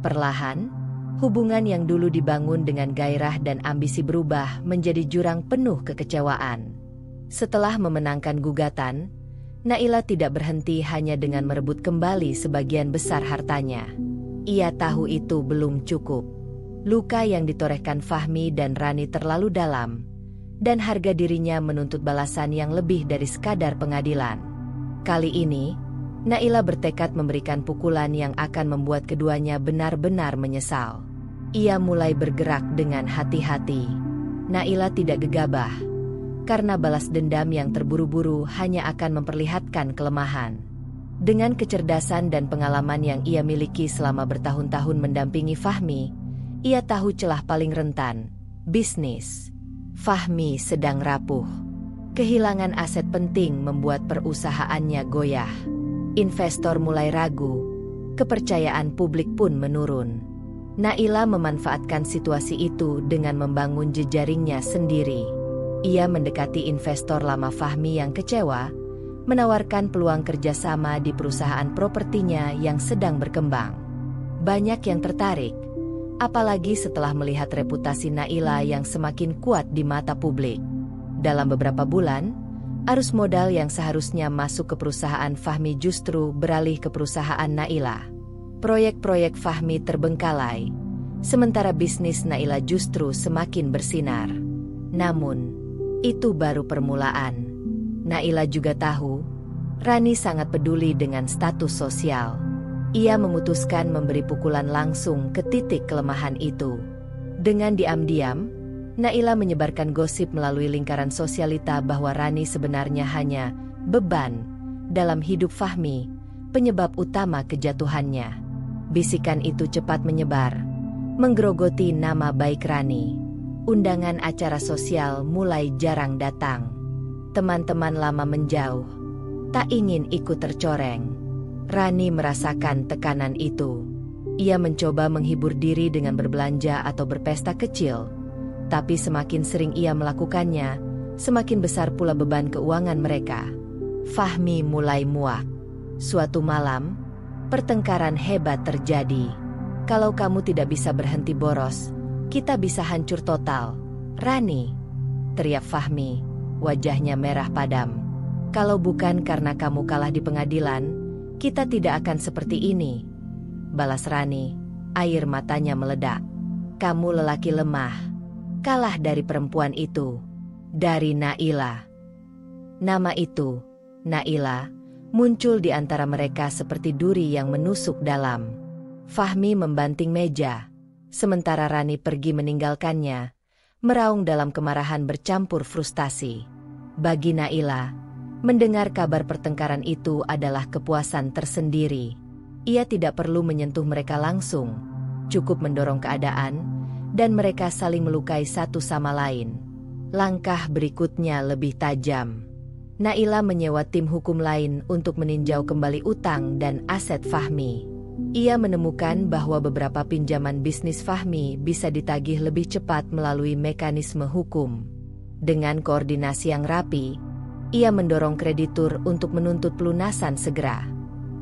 Speaker 1: Perlahan, hubungan yang dulu dibangun dengan gairah dan ambisi berubah menjadi jurang penuh kekecewaan. Setelah memenangkan gugatan, Naila tidak berhenti hanya dengan merebut kembali sebagian besar hartanya. Ia tahu itu belum cukup. Luka yang ditorehkan Fahmi dan Rani terlalu dalam, dan harga dirinya menuntut balasan yang lebih dari sekadar pengadilan. Kali ini, Naila bertekad memberikan pukulan yang akan membuat keduanya benar-benar menyesal. Ia mulai bergerak dengan hati-hati. Naila tidak gegabah, karena balas dendam yang terburu-buru hanya akan memperlihatkan kelemahan. Dengan kecerdasan dan pengalaman yang ia miliki selama bertahun-tahun mendampingi Fahmi, ia tahu celah paling rentan, bisnis. Fahmi sedang rapuh. Kehilangan aset penting membuat perusahaannya goyah. Investor mulai ragu, kepercayaan publik pun menurun. Naila memanfaatkan situasi itu dengan membangun jejaringnya sendiri. Ia mendekati investor lama Fahmi yang kecewa, menawarkan peluang kerjasama di perusahaan propertinya yang sedang berkembang. Banyak yang tertarik, apalagi setelah melihat reputasi Naila yang semakin kuat di mata publik. Dalam beberapa bulan, arus modal yang seharusnya masuk ke perusahaan Fahmi justru beralih ke perusahaan Naila. Proyek-proyek Fahmi terbengkalai, sementara bisnis Naila justru semakin bersinar. Namun, itu baru permulaan. Naila juga tahu, Rani sangat peduli dengan status sosial. Ia memutuskan memberi pukulan langsung ke titik kelemahan itu. Dengan diam-diam, Naila menyebarkan gosip melalui lingkaran sosialita bahwa Rani sebenarnya hanya beban dalam hidup Fahmi, penyebab utama kejatuhannya. Bisikan itu cepat menyebar, menggerogoti nama baik Rani. Undangan acara sosial mulai jarang datang. Teman-teman lama menjauh, tak ingin ikut tercoreng. Rani merasakan tekanan itu. Ia mencoba menghibur diri dengan berbelanja atau berpesta kecil. Tapi semakin sering ia melakukannya, semakin besar pula beban keuangan mereka. Fahmi mulai muak. Suatu malam, pertengkaran hebat terjadi. Kalau kamu tidak bisa berhenti boros, kita bisa hancur total. Rani, teriak Fahmi, wajahnya merah padam. Kalau bukan karena kamu kalah di pengadilan, kita tidak akan seperti ini. Balas Rani, air matanya meledak. Kamu lelaki lemah. Kalah dari perempuan itu. Dari Naila. Nama itu, Naila, muncul di antara mereka seperti duri yang menusuk dalam. Fahmi membanting meja, sementara Rani pergi meninggalkannya, meraung dalam kemarahan bercampur frustasi. Bagi Naila, mendengar kabar pertengkaran itu adalah kepuasan tersendiri. Ia tidak perlu menyentuh mereka langsung, cukup mendorong keadaan, dan mereka saling melukai satu sama lain. Langkah berikutnya lebih tajam. Naila menyewa tim hukum lain untuk meninjau kembali utang dan aset Fahmi. Ia menemukan bahwa beberapa pinjaman bisnis Fahmi bisa ditagih lebih cepat melalui mekanisme hukum. Dengan koordinasi yang rapi, ia mendorong kreditur untuk menuntut pelunasan segera.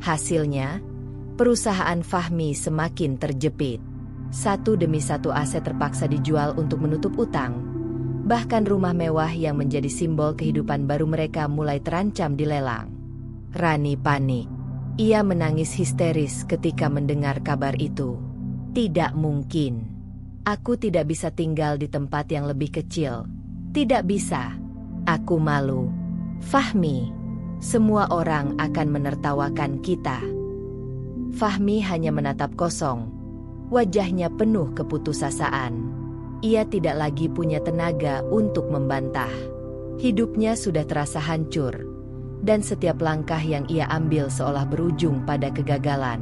Speaker 1: Hasilnya, perusahaan Fahmi semakin terjepit. Satu demi satu aset terpaksa dijual untuk menutup utang. Bahkan rumah mewah yang menjadi simbol kehidupan baru mereka mulai terancam dilelang. Rani panik. Ia menangis histeris ketika mendengar kabar itu. Tidak mungkin. Aku tidak bisa tinggal di tempat yang lebih kecil. Tidak bisa. Aku malu. Fahmi, semua orang akan menertawakan kita. Fahmi hanya menatap kosong. Wajahnya penuh keputusasaan. Ia tidak lagi punya tenaga untuk membantah. Hidupnya sudah terasa hancur, dan setiap langkah yang ia ambil seolah berujung pada kegagalan.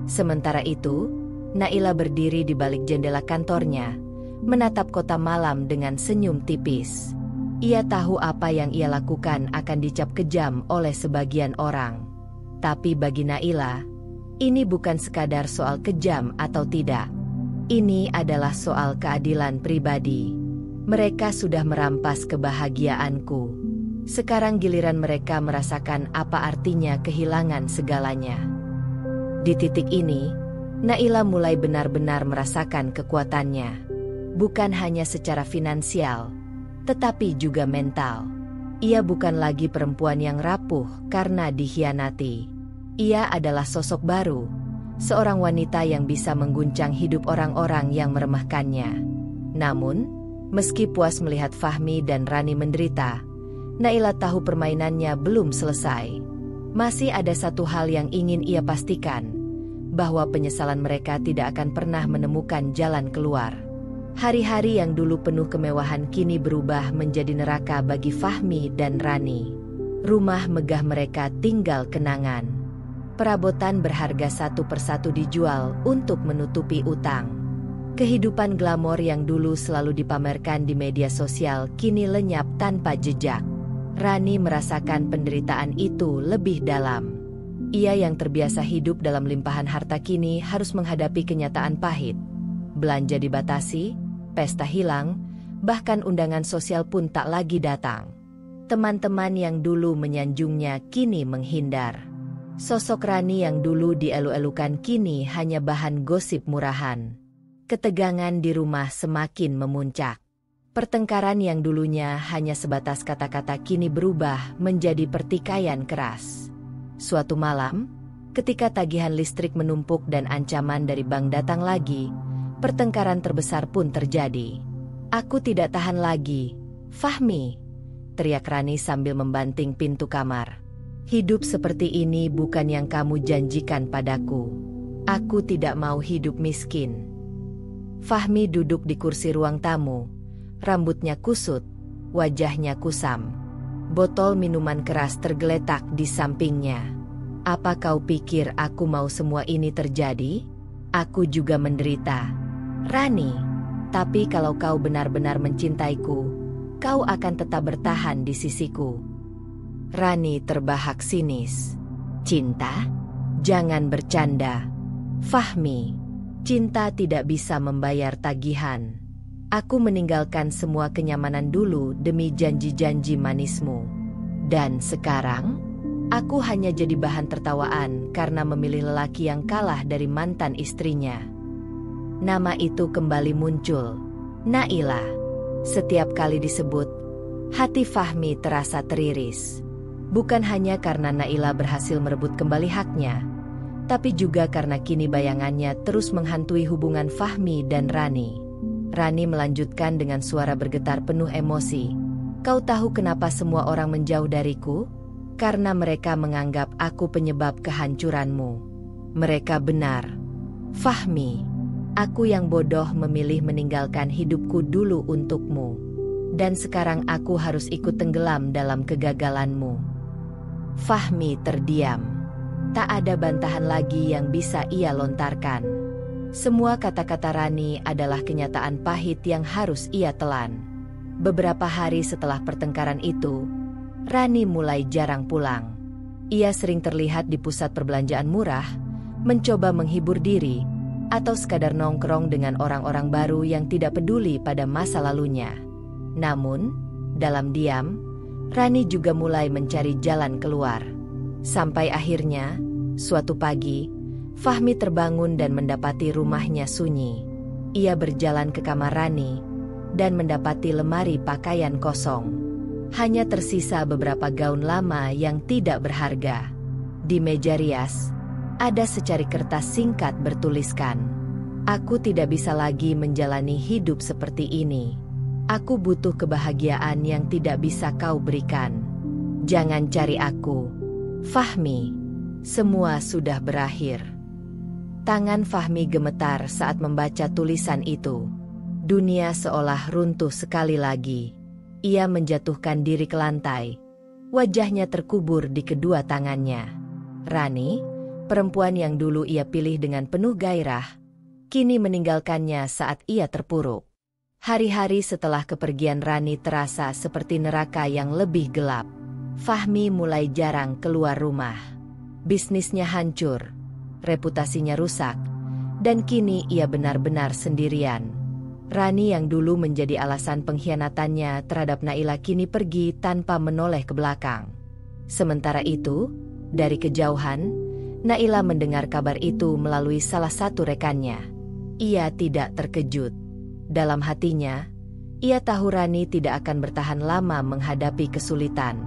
Speaker 1: Sementara itu, Naila berdiri di balik jendela kantornya, menatap kota malam dengan senyum tipis. Ia tahu apa yang ia lakukan akan dicap kejam oleh sebagian orang. Tapi bagi Naila, ini bukan sekadar soal kejam atau tidak. Ini adalah soal keadilan pribadi. Mereka sudah merampas kebahagiaanku. Sekarang giliran mereka merasakan apa artinya kehilangan segalanya. Di titik ini, Naila mulai benar-benar merasakan kekuatannya. Bukan hanya secara finansial, tetapi juga mental. Ia bukan lagi perempuan yang rapuh karena dikhianati. Ia adalah sosok baru, seorang wanita yang bisa mengguncang hidup orang-orang yang meremehkannya. Namun, meski puas melihat Fahmi dan Rani menderita, Naila tahu permainannya belum selesai. Masih ada satu hal yang ingin ia pastikan, bahwa penyesalan mereka tidak akan pernah menemukan jalan keluar. Hari-hari yang dulu penuh kemewahan kini berubah menjadi neraka bagi Fahmi dan Rani. Rumah megah mereka tinggal kenangan. Perabotan berharga satu persatu dijual untuk menutupi utang. Kehidupan glamor yang dulu selalu dipamerkan di media sosial kini lenyap tanpa jejak. Rani merasakan penderitaan itu lebih dalam. Ia yang terbiasa hidup dalam limpahan harta kini harus menghadapi kenyataan pahit. Belanja dibatasi, pesta hilang, bahkan undangan sosial pun tak lagi datang. Teman-teman yang dulu menyanjungnya kini menghindar. Sosok Rani yang dulu dielu-elukan kini hanya bahan gosip murahan. Ketegangan di rumah semakin memuncak. Pertengkaran yang dulunya hanya sebatas kata-kata kini berubah menjadi pertikaian keras. Suatu malam, ketika tagihan listrik menumpuk dan ancaman dari bank datang lagi, pertengkaran terbesar pun terjadi. Aku tidak tahan lagi, Fahmi, teriak Rani sambil membanting pintu kamar. Hidup seperti ini bukan yang kamu janjikan padaku. Aku tidak mau hidup miskin. Fahmi duduk di kursi ruang tamu. Rambutnya kusut, wajahnya kusam. Botol minuman keras tergeletak di sampingnya. Apa kau pikir aku mau semua ini terjadi? Aku juga menderita, Rani. Tapi kalau kau benar-benar mencintaiku, kau akan tetap bertahan di sisiku. Rani terbahak sinis. Cinta? Jangan bercanda, Fahmi. Cinta tidak bisa membayar tagihan. Aku meninggalkan semua kenyamanan dulu demi janji-janji manismu. Dan sekarang, aku hanya jadi bahan tertawaan karena memilih lelaki yang kalah dari mantan istrinya. Nama itu kembali muncul, Naila. Setiap kali disebut, hati Fahmi terasa teriris. Bukan hanya karena Naila berhasil merebut kembali haknya, tapi juga karena kini bayangannya terus menghantui hubungan Fahmi dan Rani. Rani melanjutkan dengan suara bergetar penuh emosi. Kau tahu kenapa semua orang menjauh dariku? Karena mereka menganggap aku penyebab kehancuranmu. Mereka benar, Fahmi. Aku yang bodoh memilih meninggalkan hidupku dulu untukmu. Dan sekarang aku harus ikut tenggelam dalam kegagalanmu. Fahmi terdiam. Tak ada bantahan lagi yang bisa ia lontarkan. Semua kata-kata Rani adalah kenyataan pahit yang harus ia telan. Beberapa hari setelah pertengkaran itu, Rani mulai jarang pulang. Ia sering terlihat di pusat perbelanjaan murah, mencoba menghibur diri, atau sekadar nongkrong dengan orang-orang baru yang tidak peduli pada masa lalunya. Namun, dalam diam, Rani juga mulai mencari jalan keluar. Sampai akhirnya, suatu pagi, Fahmi terbangun dan mendapati rumahnya sunyi. Ia berjalan ke kamar Rani dan mendapati lemari pakaian kosong. Hanya tersisa beberapa gaun lama yang tidak berharga. Di meja rias, ada secari kertas singkat bertuliskan, "Aku tidak bisa lagi menjalani hidup seperti ini. Aku butuh kebahagiaan yang tidak bisa kau berikan. Jangan cari aku, Fahmi. Semua sudah berakhir." Tangan Fahmi gemetar saat membaca tulisan itu. Dunia seolah runtuh sekali lagi. Ia menjatuhkan diri ke lantai. Wajahnya terkubur di kedua tangannya. Rani, perempuan yang dulu ia pilih dengan penuh gairah, kini meninggalkannya saat ia terpuruk. Hari-hari setelah kepergian Rani terasa seperti neraka yang lebih gelap. Fahmi mulai jarang keluar rumah. Bisnisnya hancur, reputasinya rusak, dan kini ia benar-benar sendirian. Rani yang dulu menjadi alasan pengkhianatannya terhadap Naila kini pergi tanpa menoleh ke belakang. Sementara itu, dari kejauhan, Naila mendengar kabar itu melalui salah satu rekannya. Ia tidak terkejut. Dalam hatinya, ia tahu Rani tidak akan bertahan lama menghadapi kesulitan.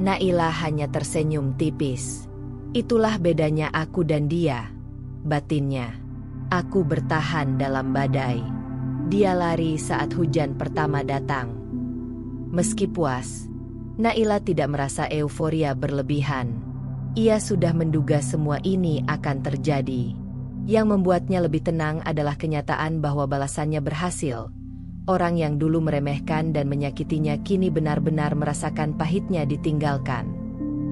Speaker 1: Naila hanya tersenyum tipis. Itulah bedanya aku dan dia, batinnya. Aku bertahan dalam badai. Dia lari saat hujan pertama datang. Meski puas, Naila tidak merasa euforia berlebihan. Ia sudah menduga semua ini akan terjadi. Yang membuatnya lebih tenang adalah kenyataan bahwa balasannya berhasil. Orang yang dulu meremehkan dan menyakitinya kini benar-benar merasakan pahitnya ditinggalkan.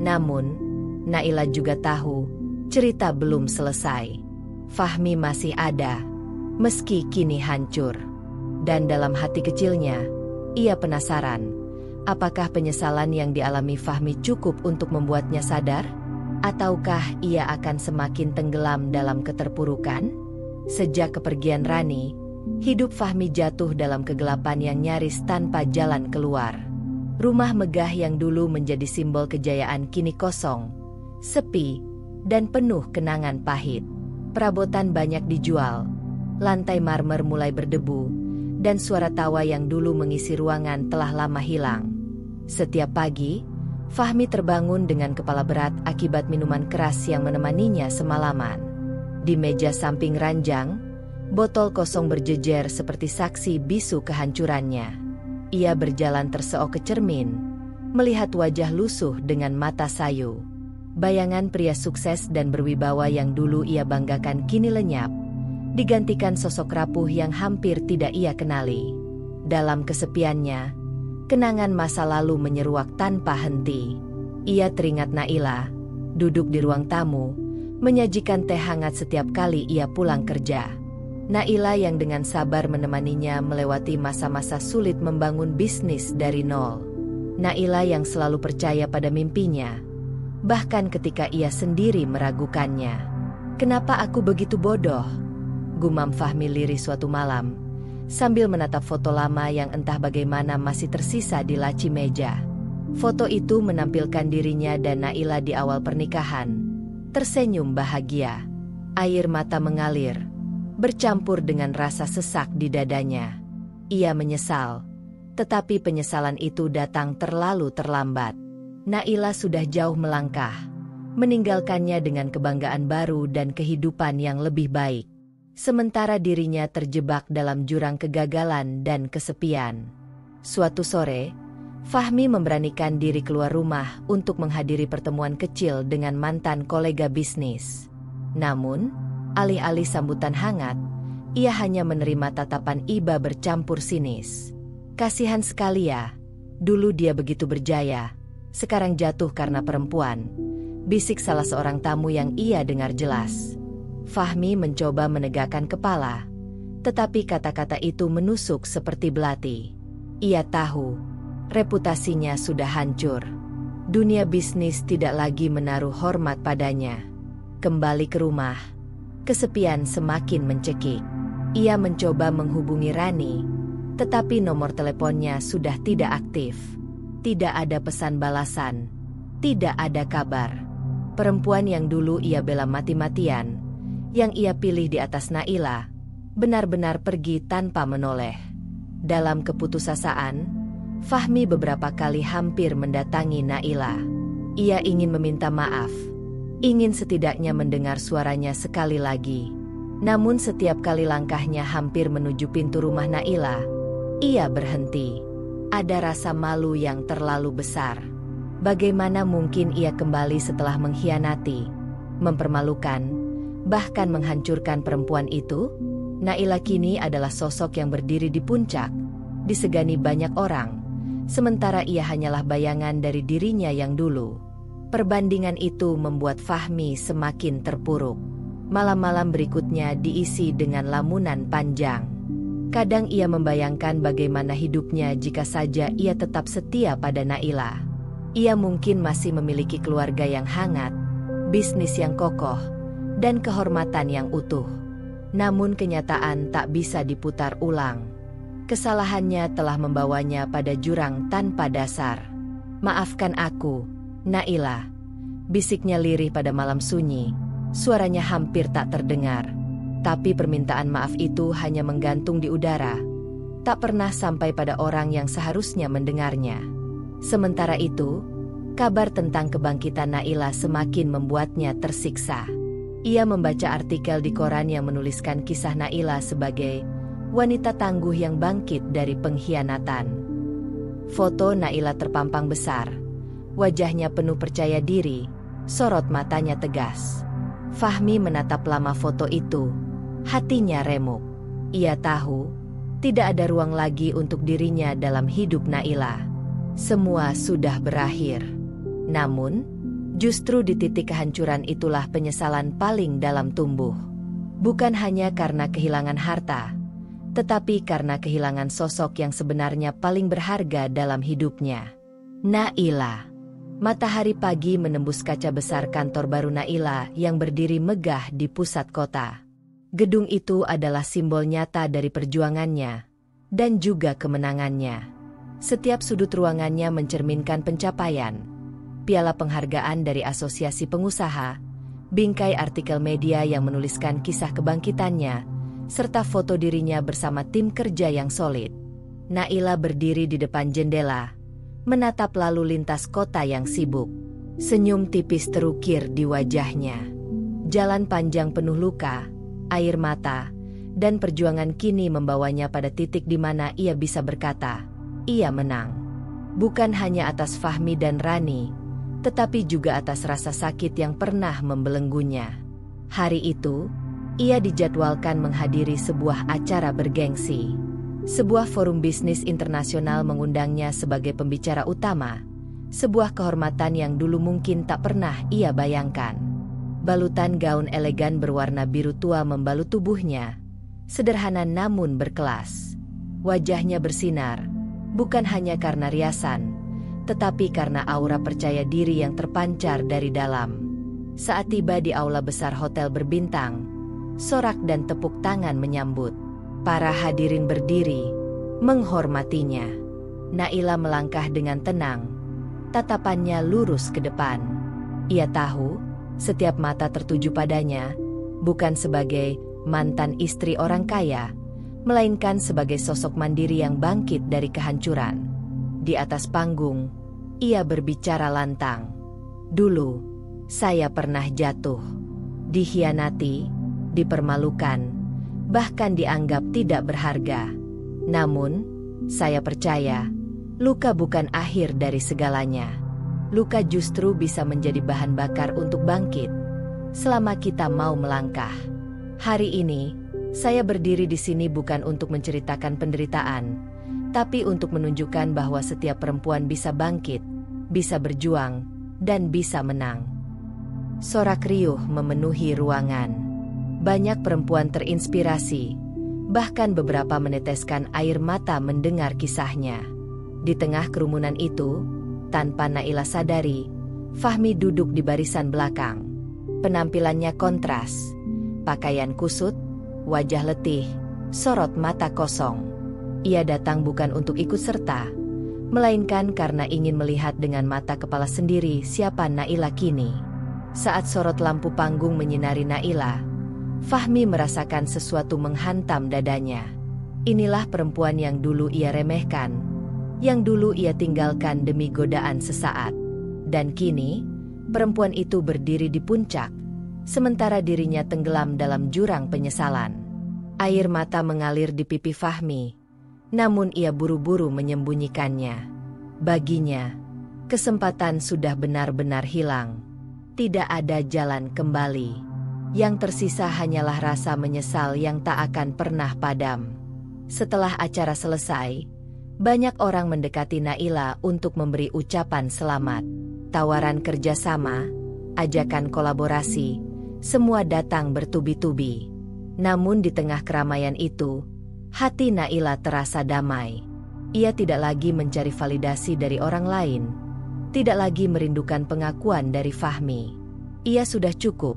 Speaker 1: Namun, Naila juga tahu, cerita belum selesai. Fahmi masih ada, meski kini hancur. Dan dalam hati kecilnya, ia penasaran, apakah penyesalan yang dialami Fahmi cukup untuk membuatnya sadar? Ataukah ia akan semakin tenggelam dalam keterpurukan? Sejak kepergian Rani, hidup Fahmi jatuh dalam kegelapan yang nyaris tanpa jalan keluar. Rumah megah yang dulu menjadi simbol kejayaan kini kosong, sepi, dan penuh kenangan pahit. Perabotan banyak dijual, lantai marmer mulai berdebu, dan suara tawa yang dulu mengisi ruangan telah lama hilang. Setiap pagi, Fahmi terbangun dengan kepala berat akibat minuman keras yang menemaninya semalaman. Di meja samping ranjang, botol kosong berjejer seperti saksi bisu kehancurannya. Ia berjalan terseok ke cermin, melihat wajah lusuh dengan mata sayu. Bayangan pria sukses dan berwibawa yang dulu ia banggakan kini lenyap, digantikan sosok rapuh yang hampir tidak ia kenali. Dalam kesepiannya, kenangan masa lalu menyeruak tanpa henti. Ia teringat Naila, duduk di ruang tamu, menyajikan teh hangat setiap kali ia pulang kerja. Naila yang dengan sabar menemaninya melewati masa-masa sulit membangun bisnis dari nol. Naila yang selalu percaya pada mimpinya, bahkan ketika ia sendiri meragukannya. "Kenapa aku begitu bodoh?" gumam Fahmi lirih suatu malam, sambil menatap foto lama yang entah bagaimana masih tersisa di laci meja. Foto itu menampilkan dirinya dan Naila di awal pernikahan, tersenyum bahagia. Air mata mengalir, bercampur dengan rasa sesak di dadanya. Ia menyesal, tetapi penyesalan itu datang terlalu terlambat. Naila sudah jauh melangkah, meninggalkannya dengan kebanggaan baru dan kehidupan yang lebih baik. Sementara dirinya terjebak dalam jurang kegagalan dan kesepian. Suatu sore, Fahmi memberanikan diri keluar rumah untuk menghadiri pertemuan kecil dengan mantan kolega bisnis. Namun, alih-alih sambutan hangat, ia hanya menerima tatapan iba bercampur sinis. "Kasihan sekali ya, dulu dia begitu berjaya, sekarang jatuh karena perempuan," bisik salah seorang tamu yang ia dengar jelas. Fahmi mencoba menegakkan kepala, tetapi kata-kata itu menusuk seperti belati. Ia tahu, reputasinya sudah hancur. Dunia bisnis tidak lagi menaruh hormat padanya. Kembali ke rumah, kesepian semakin mencekik. Ia mencoba menghubungi Rani, tetapi nomor teleponnya sudah tidak aktif. Tidak ada pesan balasan, tidak ada kabar. Perempuan yang dulu ia bela mati-matian, yang ia pilih di atas Naila, benar-benar pergi tanpa menoleh. Dalam keputusasaan, Fahmi beberapa kali hampir mendatangi Naila. Ia ingin meminta maaf, ingin setidaknya mendengar suaranya sekali lagi. Namun setiap kali langkahnya hampir menuju pintu rumah Naila, ia berhenti. Ada rasa malu yang terlalu besar. Bagaimana mungkin ia kembali setelah mengkhianati, mempermalukan, bahkan menghancurkan perempuan itu? Naila kini adalah sosok yang berdiri di puncak, disegani banyak orang, sementara ia hanyalah bayangan dari dirinya yang dulu. Perbandingan itu membuat Fahmi semakin terpuruk. Malam-malam berikutnya diisi dengan lamunan panjang. Kadang ia membayangkan bagaimana hidupnya jika saja ia tetap setia pada Naila. Ia mungkin masih memiliki keluarga yang hangat, bisnis yang kokoh, dan kehormatan yang utuh. Namun kenyataan tak bisa diputar ulang. Kesalahannya telah membawanya pada jurang tanpa dasar. "Maafkan aku, Naila," bisiknya lirih pada malam sunyi. Suaranya hampir tak terdengar. Tapi permintaan maaf itu hanya menggantung di udara, tak pernah sampai pada orang yang seharusnya mendengarnya. Sementara itu, kabar tentang kebangkitan Naila semakin membuatnya tersiksa. Ia membaca artikel di koran yang menuliskan kisah Naila sebagai wanita tangguh yang bangkit dari pengkhianatan. Foto Naila terpampang besar, wajahnya penuh percaya diri, sorot matanya tegas. Fahmi menatap lama foto itu, hatinya remuk. Ia tahu, tidak ada ruang lagi untuk dirinya dalam hidup Naila. Semua sudah berakhir. Namun, justru di titik kehancuran itulah penyesalan paling dalam tumbuh. Bukan hanya karena kehilangan harta, tetapi karena kehilangan sosok yang sebenarnya paling berharga dalam hidupnya. Naila. Matahari pagi menembus kaca besar kantor baru Naila yang berdiri megah di pusat kota. Gedung itu adalah simbol nyata dari perjuangannya dan juga kemenangannya. Setiap sudut ruangannya mencerminkan pencapaian, piala penghargaan dari asosiasi pengusaha, bingkai artikel media yang menuliskan kisah kebangkitannya, serta foto dirinya bersama tim kerja yang solid. Naila berdiri di depan jendela, menatap lalu lintas kota yang sibuk. Senyum tipis terukir di wajahnya. Jalan panjang penuh luka, air mata, dan perjuangan kini membawanya pada titik di mana ia bisa berkata, ia menang. Bukan hanya atas Fahmi dan Rani, tetapi juga atas rasa sakit yang pernah membelenggunya. Hari itu, ia dijadwalkan menghadiri sebuah acara bergengsi. Sebuah forum bisnis internasional mengundangnya sebagai pembicara utama, Sebuah kehormatan yang dulu mungkin tak pernah ia bayangkan. Balutan gaun elegan berwarna biru tua membalut tubuhnya. Sederhana namun berkelas. Wajahnya bersinar, bukan hanya karena riasan, tetapi karena aura percaya diri yang terpancar dari dalam. Saat tiba di aula besar hotel berbintang, sorak dan tepuk tangan menyambut. Para hadirin berdiri, menghormatinya. Naila melangkah dengan tenang, tatapannya lurus ke depan. Ia tahu, setiap mata tertuju padanya, bukan sebagai mantan istri orang kaya, melainkan sebagai sosok mandiri yang bangkit dari kehancuran. Di atas panggung, ia berbicara lantang. Dulu, saya pernah jatuh, dikhianati, dipermalukan, bahkan dianggap tidak berharga. Namun, saya percaya, luka bukan akhir dari segalanya. Luka justru bisa menjadi bahan bakar untuk bangkit, selama kita mau melangkah. Hari ini, saya berdiri di sini bukan untuk menceritakan penderitaan, tapi untuk menunjukkan bahwa setiap perempuan bisa bangkit, bisa berjuang, dan bisa menang. Sorak riuh memenuhi ruangan. Banyak perempuan terinspirasi, bahkan beberapa meneteskan air mata mendengar kisahnya. Di tengah kerumunan itu, tanpa Naila sadari, Fahmi duduk di barisan belakang. Penampilannya kontras, pakaian kusut, wajah letih, sorot mata kosong. Ia datang bukan untuk ikut serta, melainkan karena ingin melihat dengan mata kepala sendiri siapa Naila kini. Saat sorot lampu panggung menyinari Naila, Fahmi merasakan sesuatu menghantam dadanya. Inilah perempuan yang dulu ia remehkan, yang dulu ia tinggalkan demi godaan sesaat. Dan kini, perempuan itu berdiri di puncak, sementara dirinya tenggelam dalam jurang penyesalan. Air mata mengalir di pipi Fahmi, namun ia buru-buru menyembunyikannya. Baginya, kesempatan sudah benar-benar hilang. Tidak ada jalan kembali. Yang tersisa hanyalah rasa menyesal yang tak akan pernah padam. Setelah acara selesai, banyak orang mendekati Naila untuk memberi ucapan selamat. Tawaran kerjasama, ajakan kolaborasi, semua datang bertubi-tubi. Namun di tengah keramaian itu, hati Naila terasa damai. Ia tidak lagi mencari validasi dari orang lain, tidak lagi merindukan pengakuan dari Fahmi. Ia sudah cukup,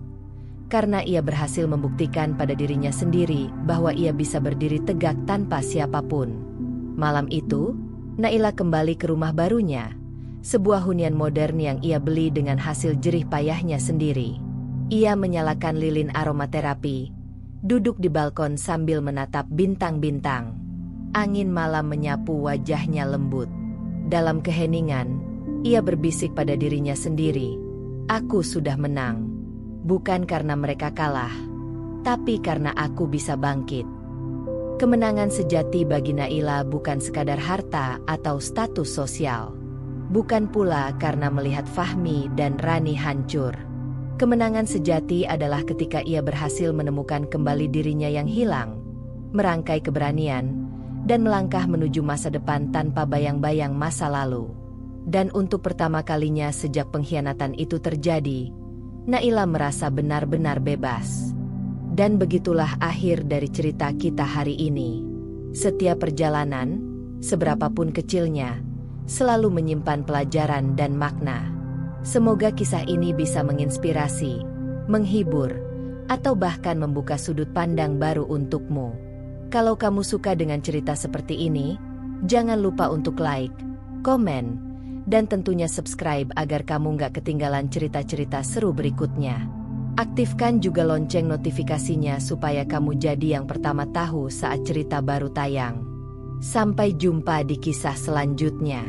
Speaker 1: karena ia berhasil membuktikan pada dirinya sendiri bahwa ia bisa berdiri tegak tanpa siapapun. Malam itu, Naila kembali ke rumah barunya, sebuah hunian modern yang ia beli dengan hasil jerih payahnya sendiri. Ia menyalakan lilin aromaterapi, duduk di balkon sambil menatap bintang-bintang. Angin malam menyapu wajahnya lembut. Dalam keheningan, ia berbisik pada dirinya sendiri, "Aku sudah menang. Bukan karena mereka kalah, tapi karena aku bisa bangkit." Kemenangan sejati bagi Naila bukan sekadar harta atau status sosial. Bukan pula karena melihat Fahmi dan Rani hancur. Kemenangan sejati adalah ketika ia berhasil menemukan kembali dirinya yang hilang, merangkai keberanian, dan melangkah menuju masa depan tanpa bayang-bayang masa lalu. Dan untuk pertama kalinya sejak pengkhianatan itu terjadi, Naila merasa benar-benar bebas. Dan begitulah akhir dari cerita kita hari ini. Setiap perjalanan, seberapapun kecilnya, selalu menyimpan pelajaran dan makna. Semoga kisah ini bisa menginspirasi, menghibur, atau bahkan membuka sudut pandang baru untukmu. Kalau kamu suka dengan cerita seperti ini, jangan lupa untuk like, komen, dan tentunya subscribe agar kamu nggak ketinggalan cerita-cerita seru berikutnya. Aktifkan juga lonceng notifikasinya supaya kamu jadi yang pertama tahu saat cerita baru tayang. Sampai jumpa di kisah selanjutnya.